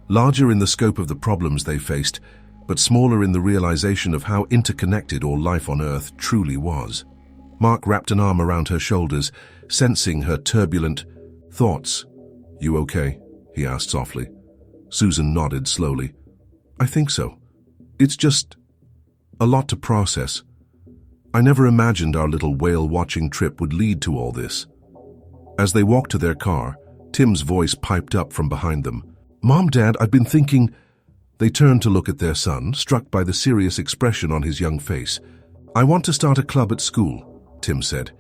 Speaker 1: Larger in the scope of the problems they faced, but smaller in the realization of how interconnected all life on Earth truly was. Mark wrapped an arm around her shoulders, sensing her turbulent thoughts. "You okay?" he asked softly. Susan nodded slowly. "I think so. It's just a lot to process. I never imagined our little whale-watching trip would lead to all this." As they walked to their car, Tim's voice piped up from behind them. "Mom, Dad, I've been thinking—" They turned to look at their son, struck by the serious expression on his young face. "I want to start a club at school," Tim said,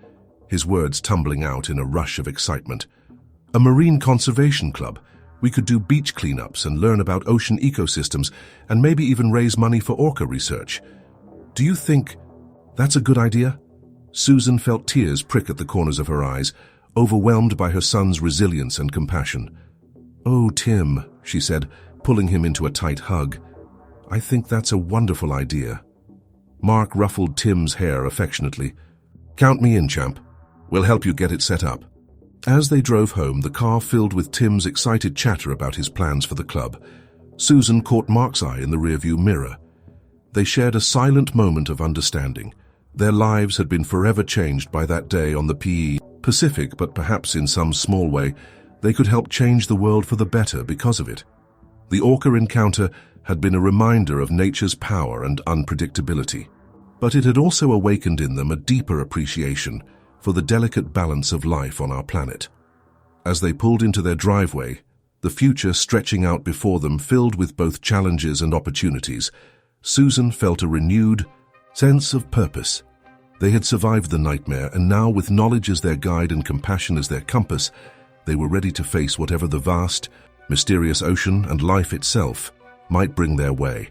Speaker 1: his words tumbling out in a rush of excitement. "A marine conservation club. We could do beach cleanups and learn about ocean ecosystems and maybe even raise money for orca research. Do you think that's a good idea?" Susan felt tears prick at the corners of her eyes, overwhelmed by her son's resilience and compassion. "Oh, Tim," she said, pulling him into a tight hug. "I think that's a wonderful idea." Mark ruffled Tim's hair affectionately. "Count me in, champ. We'll help you get it set up." As they drove home, the car filled with Tim's excited chatter about his plans for the club. Susan caught Mark's eye in the rearview mirror. They shared a silent moment of understanding. Their lives had been forever changed by that day on the Pacific, but perhaps in some small way, they could help change the world for the better because of it. The orca encounter had been a reminder of nature's power and unpredictability, but it had also awakened in them a deeper appreciation for the delicate balance of life on our planet. As they pulled into their driveway, the future stretching out before them filled with both challenges and opportunities, Susan felt a renewed sense of purpose. They had survived the nightmare, and now, with knowledge as their guide and compassion as their compass, they were ready to face whatever the vast, mysterious ocean and life itself might bring their way.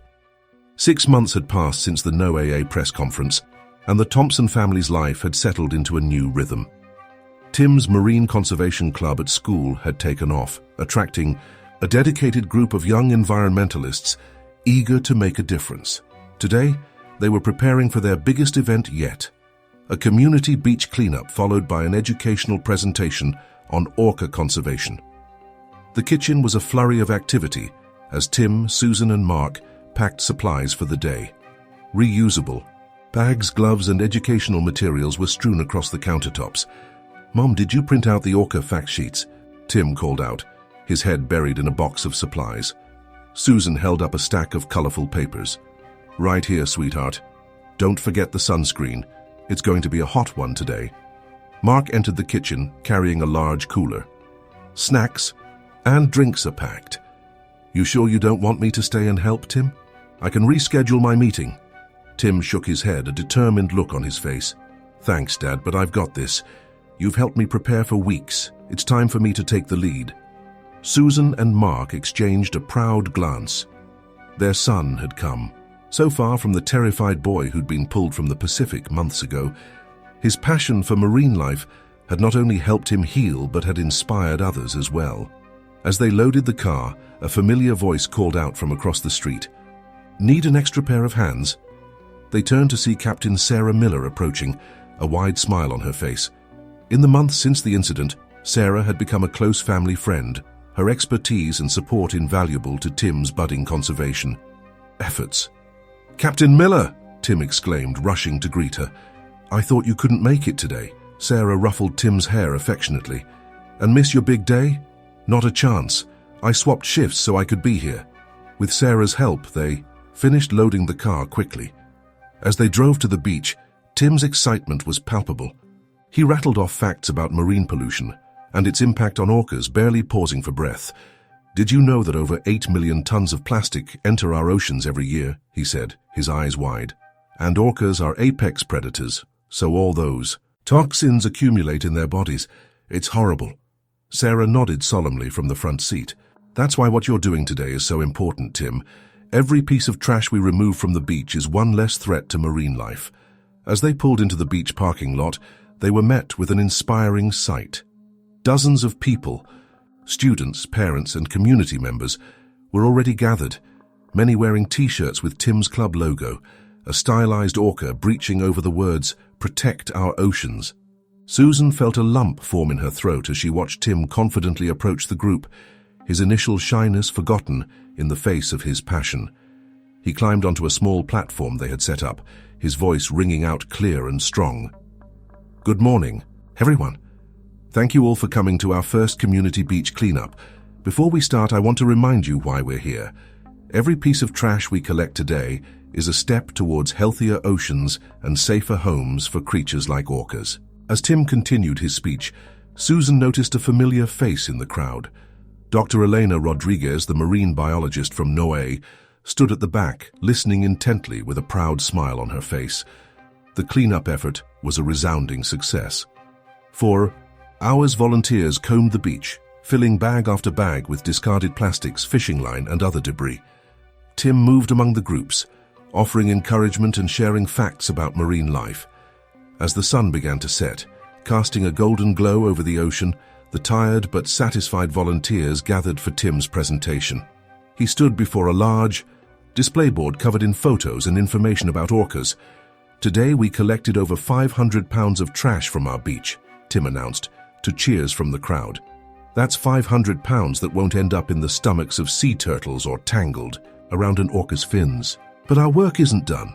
Speaker 1: 6 months had passed since the NOAA press conference, and the Thompson family's life had settled into a new rhythm. Tim's Marine Conservation Club at school had taken off, attracting a dedicated group of young environmentalists eager to make a difference. Today, they were preparing for their biggest event yet, a community beach cleanup followed by an educational presentation on orca conservation. The kitchen was a flurry of activity as Tim, Susan, and Mark packed supplies for the day. Reusable, Bags, gloves, and educational materials were strewn across the countertops. "Mom, did you print out the ORCA fact sheets?" Tim called out, his head buried in a box of supplies. Susan held up a stack of colorful papers. "Right here, sweetheart. Don't forget the sunscreen. It's going to be a hot one today." Mark entered the kitchen carrying a large cooler. "Snacks and drinks are packed. You sure you don't want me to stay and help, Tim? I can reschedule my meeting." Tim shook his head, a determined look on his face. "Thanks, Dad, but I've got this. You've helped me prepare for weeks. It's time for me to take the lead." Susan and Mark exchanged a proud glance. Their son had come, so far from the terrified boy who'd been pulled from the Pacific months ago. His passion for marine life had not only helped him heal, but had inspired others as well. As they loaded the car, a familiar voice called out from across the street, "Need an extra pair of hands?" They turned to see Captain Sarah Miller approaching, a wide smile on her face. In the months since the incident, Sarah had become a close family friend, her expertise and support invaluable to Tim's budding conservation efforts. "Captain Miller!" Tim exclaimed, rushing to greet her. "I thought you couldn't make it today." Sarah ruffled Tim's hair affectionately. "And miss your big day?" "Not a chance. I swapped shifts so I could be here." With Sarah's help, they finished loading the car quickly. As they drove to the beach, Tim's excitement was palpable. He rattled off facts about marine pollution and its impact on orcas, barely pausing for breath. "Did you know that over 8 million tons of plastic enter our oceans every year?" he said, his eyes wide. "And orcas are apex predators, so all those toxins accumulate in their bodies. It's horrible." Sarah nodded solemnly from the front seat. "That's why what you're doing today is so important, Tim. Every piece of trash we remove from the beach is one less threat to marine life." As they pulled into the beach parking lot, they were met with an inspiring sight. Dozens of people, students, parents, and community members, were already gathered, many wearing T-shirts with Tim's Club logo, a stylized orca breaching over the words, "Protect our oceans." Susan felt a lump form in her throat as she watched Tim confidently approach the group, his initial shyness forgotten in the face of his passion. He climbed onto a small platform they had set up, his voice ringing out clear and strong. "Good morning, everyone. Thank you all for coming to our first community beach cleanup. Before we start, I want to remind you why we're here. Every piece of trash we collect today is a step towards healthier oceans and safer homes for creatures like orcas." As Tim continued his speech, Susan noticed a familiar face in the crowd. Dr. Elena Rodriguez, the marine biologist from NOAA, stood at the back, listening intently with a proud smile on her face. The cleanup effort was a resounding success. For hours, volunteers combed the beach, filling bag after bag with discarded plastics, fishing line, and other debris. Tim moved among the groups, offering encouragement and sharing facts about marine life. As the sun began to set, casting a golden glow over the ocean, the tired but satisfied volunteers gathered for Tim's presentation. He stood before a large display board covered in photos and information about orcas. "Today we collected over 500 pounds of trash from our beach," Tim announced, to cheers from the crowd. "That's 500 pounds that won't end up in the stomachs of sea turtles or tangled around an orca's fins. But our work isn't done."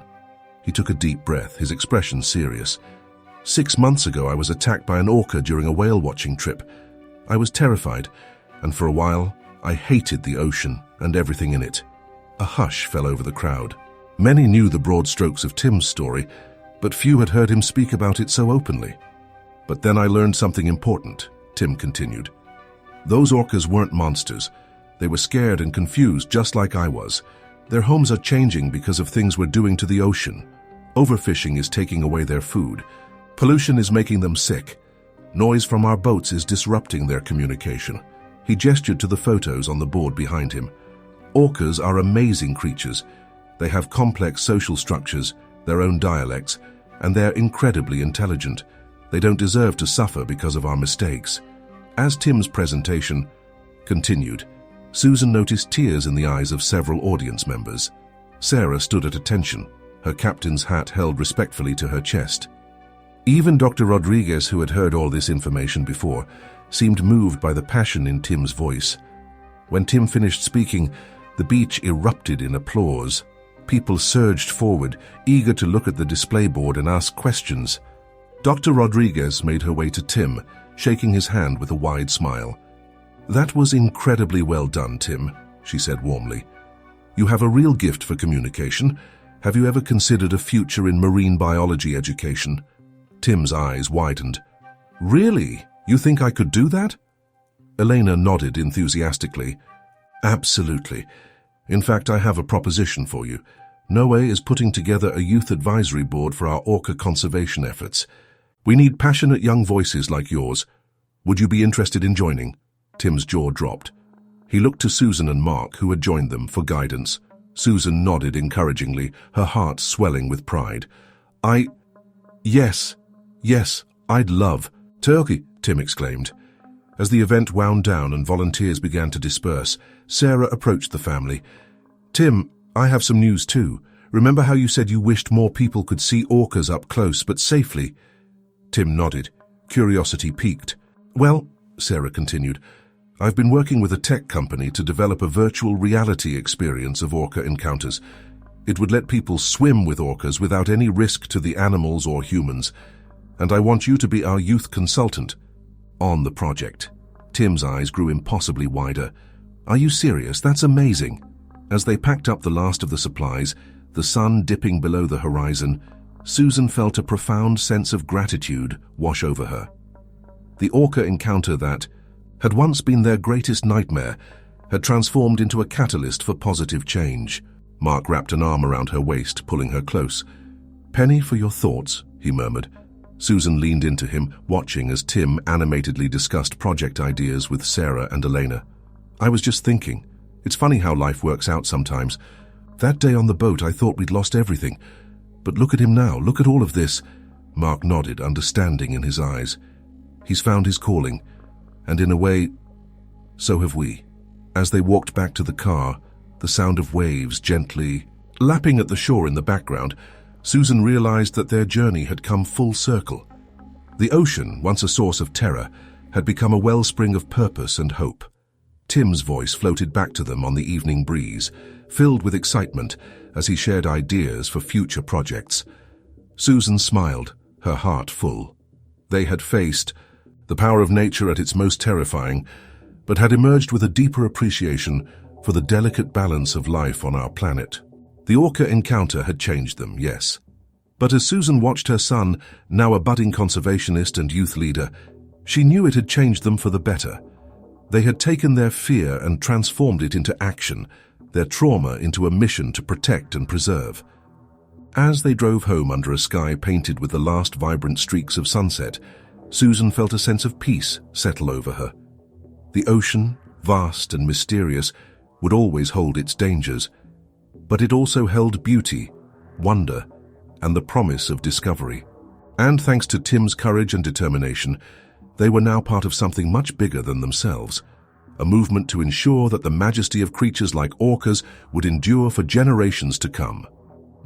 Speaker 1: He took a deep breath, his expression serious. 6 months ago, I was attacked by an orca during a whale-watching trip. I was terrified, and for a while, I hated the ocean and everything in it." A hush fell over the crowd. Many knew the broad strokes of Tim's story, but few had heard him speak about it so openly. "But then I learned something important," Tim continued. "Those orcas weren't monsters. They were scared and confused just like I was. Their homes are changing because of things we're doing to the ocean. Overfishing is taking away their food. Pollution is making them sick. Noise from our boats is disrupting their communication." He gestured to the photos on the board behind him. "Orcas are amazing creatures. They have complex social structures, their own dialects, and they're incredibly intelligent. They don't deserve to suffer because of our mistakes." As Tim's presentation continued, Susan noticed tears in the eyes of several audience members. Sarah stood at attention, her captain's hat held respectfully to her chest. Even Dr. Rodriguez, who had heard all this information before, seemed moved by the passion in Tim's voice. When Tim finished speaking, the beach erupted in applause. People surged forward, eager to look at the display board and ask questions. Dr. Rodriguez made her way to Tim, shaking his hand with a wide smile. "That was incredibly well done, Tim," she said warmly. "You have a real gift for communication. Have you ever considered a future in marine biology education?" Tim's eyes widened. "Really? You think I could do that?" Elena nodded enthusiastically. "Absolutely. In fact, I have a proposition for you. NOAA is putting together a youth advisory board for our orca conservation efforts. We need passionate young voices like yours. Would you be interested in joining?" Tim's jaw dropped. He looked to Susan and Mark, who had joined them, for guidance. Susan nodded encouragingly, her heart swelling with pride. Yes, I'd love." "Turkey," Tim exclaimed. As the event wound down and volunteers began to disperse, Sarah approached the family. "Tim, I have some news too. Remember how you said you wished more people could see orcas up close but safely?" Tim nodded, curiosity piqued. "Well," Sarah continued, "I've been working with a tech company to develop a virtual reality experience of orca encounters. It would let people swim with orcas without any risk to the animals or humans. And I want you to be our youth consultant on the project." Tim's eyes grew impossibly wider. "Are you serious? That's amazing." As they packed up the last of the supplies, the sun dipping below the horizon, Susan felt a profound sense of gratitude wash over her. The orca encounter that had once been their greatest nightmare had transformed into a catalyst for positive change. Mark wrapped an arm around her waist, pulling her close. "Penny, for your thoughts," he murmured. Susan leaned into him, watching as Tim animatedly discussed project ideas with Sarah and Elena. "I was just thinking. It's funny how life works out sometimes. That day on the boat I thought we'd lost everything. But look at him now, look at all of this." Mark nodded, understanding in his eyes. "He's found his calling, and in a way, so have we." As they walked back to the car, the sound of waves gently lapping at the shore in the background, Susan realized that their journey had come full circle. The ocean, once a source of terror, had become a wellspring of purpose and hope. Tim's voice floated back to them on the evening breeze, filled with excitement as he shared ideas for future projects. Susan smiled, her heart full. They had faced the power of nature at its most terrifying, but had emerged with a deeper appreciation for the delicate balance of life on our planet. The orca encounter had changed them, yes. But as Susan watched her son, now a budding conservationist and youth leader, she knew it had changed them for the better. They had taken their fear and transformed it into action, their trauma into a mission to protect and preserve. As they drove home under a sky painted with the last vibrant streaks of sunset, Susan felt a sense of peace settle over her. The ocean, vast and mysterious, would always hold its dangers, but it also held beauty, wonder, and the promise of discovery. And thanks to Tim's courage and determination, they were now part of something much bigger than themselves, a movement to ensure that the majesty of creatures like orcas would endure for generations to come.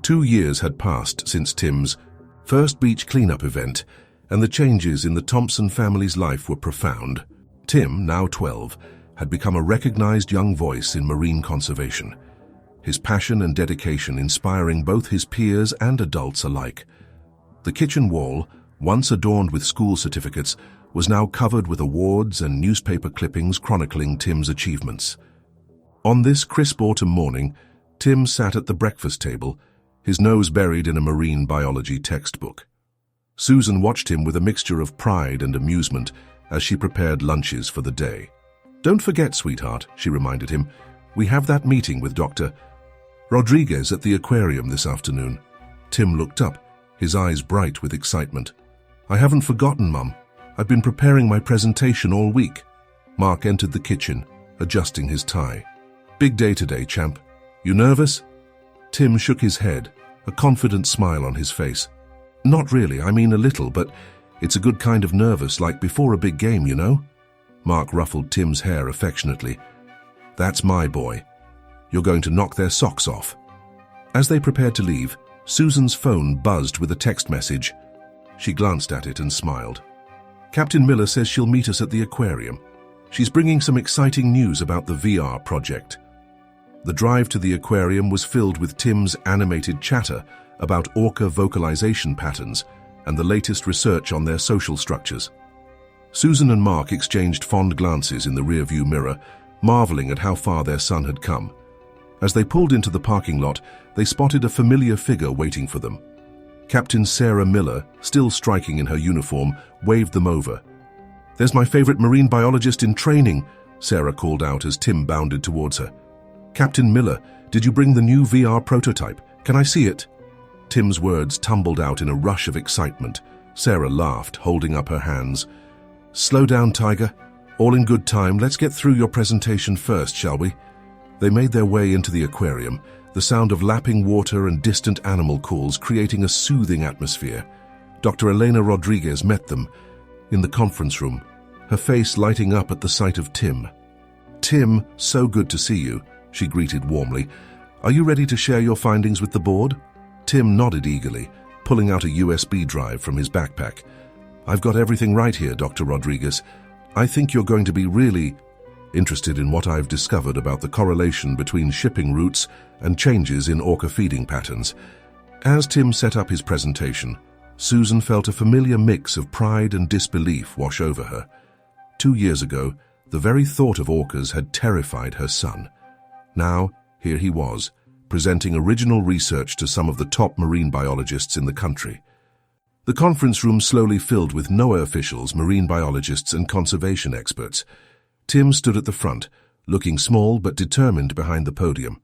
Speaker 1: 2 years had passed since Tim's first beach cleanup event, and the changes in the Thompson family's life were profound. Tim, now 12, had become a recognized young voice in marine conservation, his passion and dedication inspiring both his peers and adults alike. The kitchen wall, once adorned with school certificates, was now covered with awards and newspaper clippings chronicling Tim's achievements. On this crisp autumn morning, Tim sat at the breakfast table, his nose buried in a marine biology textbook. Susan watched him with a mixture of pride and amusement as she prepared lunches for the day. "Don't forget, sweetheart," she reminded him, "we have that meeting with Dr. Rodriguez at the aquarium this afternoon." Tim looked up, his eyes bright with excitement. "I haven't forgotten, Mum. I've been preparing my presentation all week." Mark entered the kitchen, adjusting his tie. "Big day today, champ. You nervous?" Tim shook his head, a confident smile on his face. "Not really, I mean a little, but it's a good kind of nervous, like before a big game, you know?" Mark ruffled Tim's hair affectionately. "That's my boy. You're going to knock their socks off." As they prepared to leave, Susan's phone buzzed with a text message. She glanced at it and smiled. "Captain Miller says she'll meet us at the aquarium. She's bringing some exciting news about the VR project." The drive to the aquarium was filled with Tim's animated chatter about orca vocalization patterns and the latest research on their social structures. Susan and Mark exchanged fond glances in the rearview mirror, marveling at how far their son had come. As they pulled into the parking lot, they spotted a familiar figure waiting for them. Captain Sarah Miller, still striking in her uniform, waved them over. "There's my favorite marine biologist in training," Sarah called out as Tim bounded towards her. "Captain Miller, did you bring the new VR prototype? Can I see it?" Tim's words tumbled out in a rush of excitement. Sarah laughed, holding up her hands. "Slow down, Tiger. All in good time. Let's get through your presentation first, shall we?" They made their way into the aquarium, the sound of lapping water and distant animal calls creating a soothing atmosphere. Dr. Elena Rodriguez met them in the conference room, her face lighting up at the sight of Tim. "Tim, so good to see you," she greeted warmly. "Are you ready to share your findings with the board?" Tim nodded eagerly, pulling out a USB drive from his backpack. "I've got everything right here, Dr. Rodriguez. I think you're going to be really interested in what I've discovered about the correlation between shipping routes and changes in orca feeding patterns." As Tim set up his presentation, Susan felt a familiar mix of pride and disbelief wash over her. 2 years ago, the very thought of orcas had terrified her son. Now, here he was, presenting original research to some of the top marine biologists in the country. The conference room slowly filled with NOAA officials, marine biologists, and conservation experts. Tim stood at the front, looking small but determined behind the podium.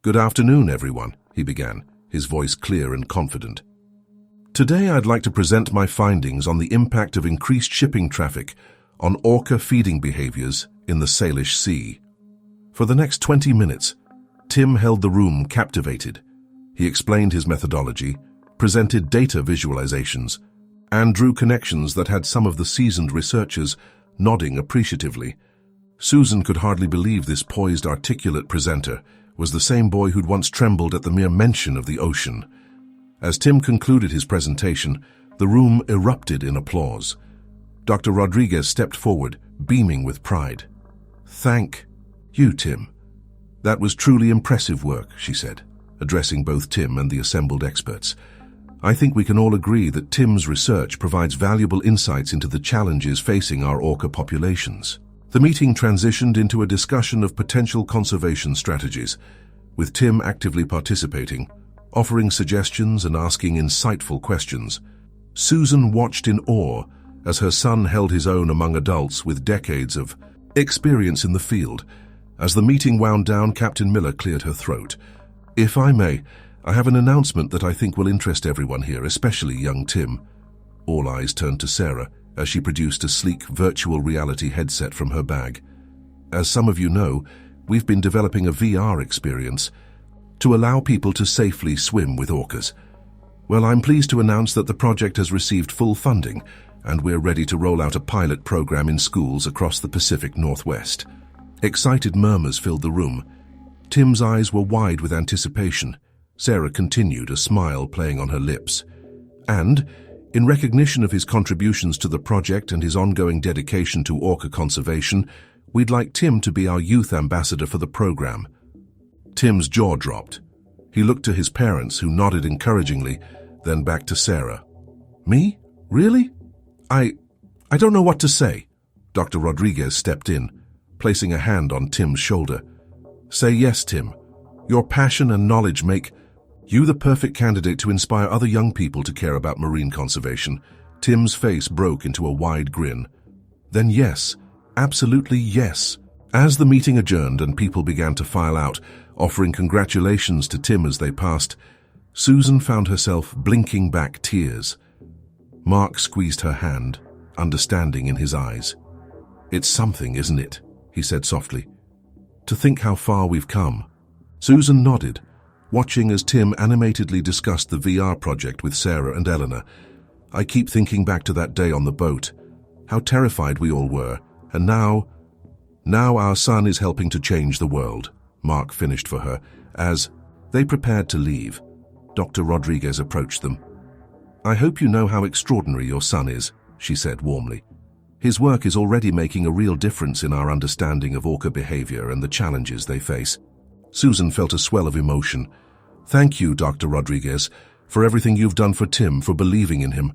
Speaker 1: "Good afternoon, everyone," he began, his voice clear and confident. "Today I'd like to present my findings on the impact of increased shipping traffic on orca feeding behaviors in the Salish Sea." For the next 20 minutes, Tim held the room captivated. He explained his methodology, presented data visualizations, and drew connections that had some of the seasoned researchers nodding appreciatively. Susan could hardly believe this poised, articulate presenter was the same boy who'd once trembled at the mere mention of the ocean. As Tim concluded his presentation, the room erupted in applause. Dr. Rodriguez stepped forward, beaming with pride. "Thank you, Tim. That was truly impressive work," she said, addressing both Tim and the assembled experts. "I think we can all agree that Tim's research provides valuable insights into the challenges facing our orca populations." The meeting transitioned into a discussion of potential conservation strategies, with Tim actively participating, offering suggestions and asking insightful questions. Susan watched in awe as her son held his own among adults with decades of experience in the field. As the meeting wound down, Captain Miller cleared her throat. "If I may, I have an announcement that I think will interest everyone here, especially young Tim." All eyes turned to Sarah as she produced a sleek virtual reality headset from her bag. "As some of you know, we've been developing a VR experience to allow people to safely swim with orcas. Well, I'm pleased to announce that the project has received full funding, and we're ready to roll out a pilot program in schools across the Pacific Northwest." Excited murmurs filled the room. Tim's eyes were wide with anticipation. Sarah continued, a smile playing on her lips. "And, in recognition of his contributions to the project and his ongoing dedication to orca conservation, we'd like Tim to be our youth ambassador for the program." Tim's jaw dropped. He looked to his parents, who nodded encouragingly, then back to Sarah. "Me? Really? I don't know what to say." Dr. Rodriguez stepped in, placing a hand on Tim's shoulder. "Say yes, Tim. Your passion and knowledge make you the perfect candidate to inspire other young people to care about marine conservation." Tim's face broke into a wide grin. "Then yes, absolutely yes." As the meeting adjourned and people began to file out, offering congratulations to Tim as they passed, Susan found herself blinking back tears. Mark squeezed her hand, understanding in his eyes. "It's something, isn't it?" he said softly. "To think how far we've come." Susan nodded, watching as Tim animatedly discussed the VR project with Sarah and Eleanor. "I keep thinking back to that day on the boat, how terrified we all were, and now our son is helping to change the world," Mark finished for her. As they prepared to leave, Dr. Rodriguez approached them. "I hope you know how extraordinary your son is," she said warmly. "His work is already making a real difference in our understanding of orca behavior and the challenges they face." Susan felt a swell of emotion. "Thank you, Dr. Rodriguez, for everything you've done for Tim, for believing in him."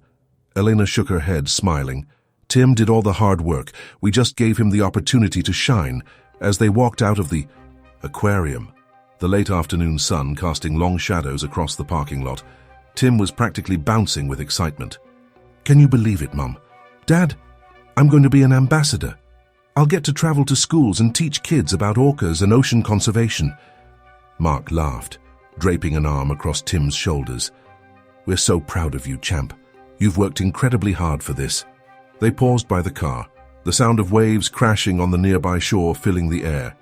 Speaker 1: Elena shook her head, smiling. "Tim did all the hard work. We just gave him the opportunity to shine." As they walked out of the aquarium, the late afternoon sun casting long shadows across the parking lot, Tim was practically bouncing with excitement. "Can you believe it, Mum? Dad, I'm going to be an ambassador. I'll get to travel to schools and teach kids about orcas and ocean conservation." Mark laughed, draping an arm across Tim's shoulders. "We're so proud of you, champ. You've worked incredibly hard for this." They paused by the car, the sound of waves crashing on the nearby shore filling the air.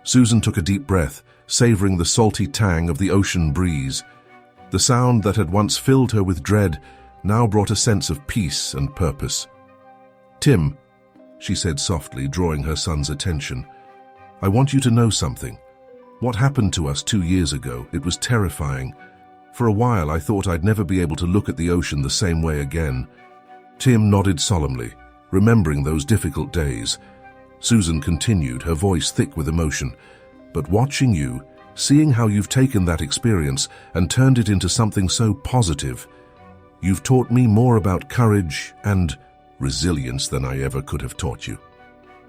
Speaker 1: Susan took a deep breath, savoring the salty tang of the ocean breeze. The sound that had once filled her with dread now brought a sense of peace and purpose. "Tim," she said softly, drawing her son's attention, "I want you to know something. What happened to us 2 years ago, it was terrifying. For a while I thought I'd never be able to look at the ocean the same way again." Tim nodded solemnly, remembering those difficult days. Susan continued, her voice thick with emotion. "But watching you, seeing how you've taken that experience and turned it into something so positive, you've taught me more about courage and resilience than I ever could have taught you."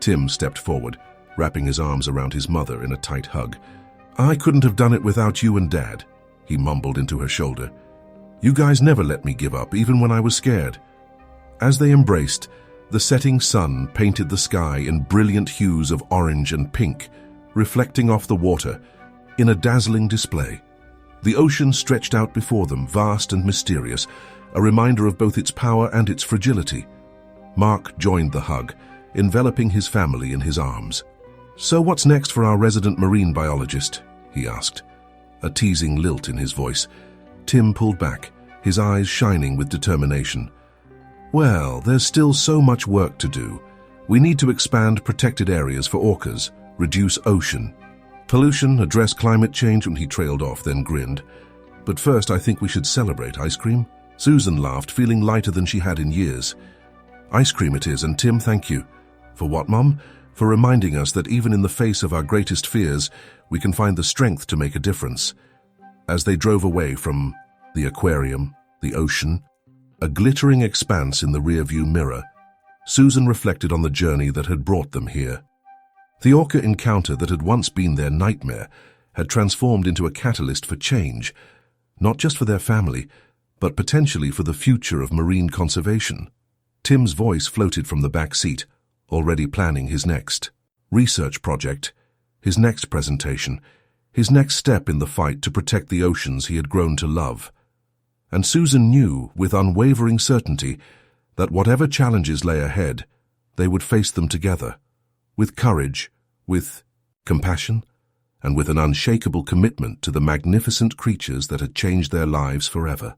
Speaker 1: Tim stepped forward, wrapping his arms around his mother in a tight hug. "I couldn't have done it without you and Dad," he mumbled into her shoulder. "You guys never let me give up, even when I was scared." As they embraced, the setting sun painted the sky in brilliant hues of orange and pink, reflecting off the water in a dazzling display. The ocean stretched out before them, vast and mysterious, a reminder of both its power and its fragility. Mark joined the hug, enveloping his family in his arms. "So what's next for our resident marine biologist?" he asked, a teasing lilt in his voice. Tim pulled back, his eyes shining with determination. "Well, there's still so much work to do. We need to expand protected areas for orcas, reduce ocean pollution, address climate change," and he trailed off, then grinned. "But first, I think we should celebrate. Ice cream?" Susan laughed, feeling lighter than she had in years. "Ice cream it is, and Tim, thank you." "For what, Mum?" "For reminding us that even in the face of our greatest fears, we can find the strength to make a difference." As they drove away from the aquarium, the ocean, a glittering expanse in the rearview mirror, Susan reflected on the journey that had brought them here. The orca encounter that had once been their nightmare had transformed into a catalyst for change, not just for their family, but potentially for the future of marine conservation. Tim's voice floated from the back seat, already planning his next research project, his next presentation, his next step in the fight to protect the oceans he had grown to love. And Susan knew, with unwavering certainty, that whatever challenges lay ahead, they would face them together, with courage, with compassion, and with an unshakable commitment to the magnificent creatures that had changed their lives forever.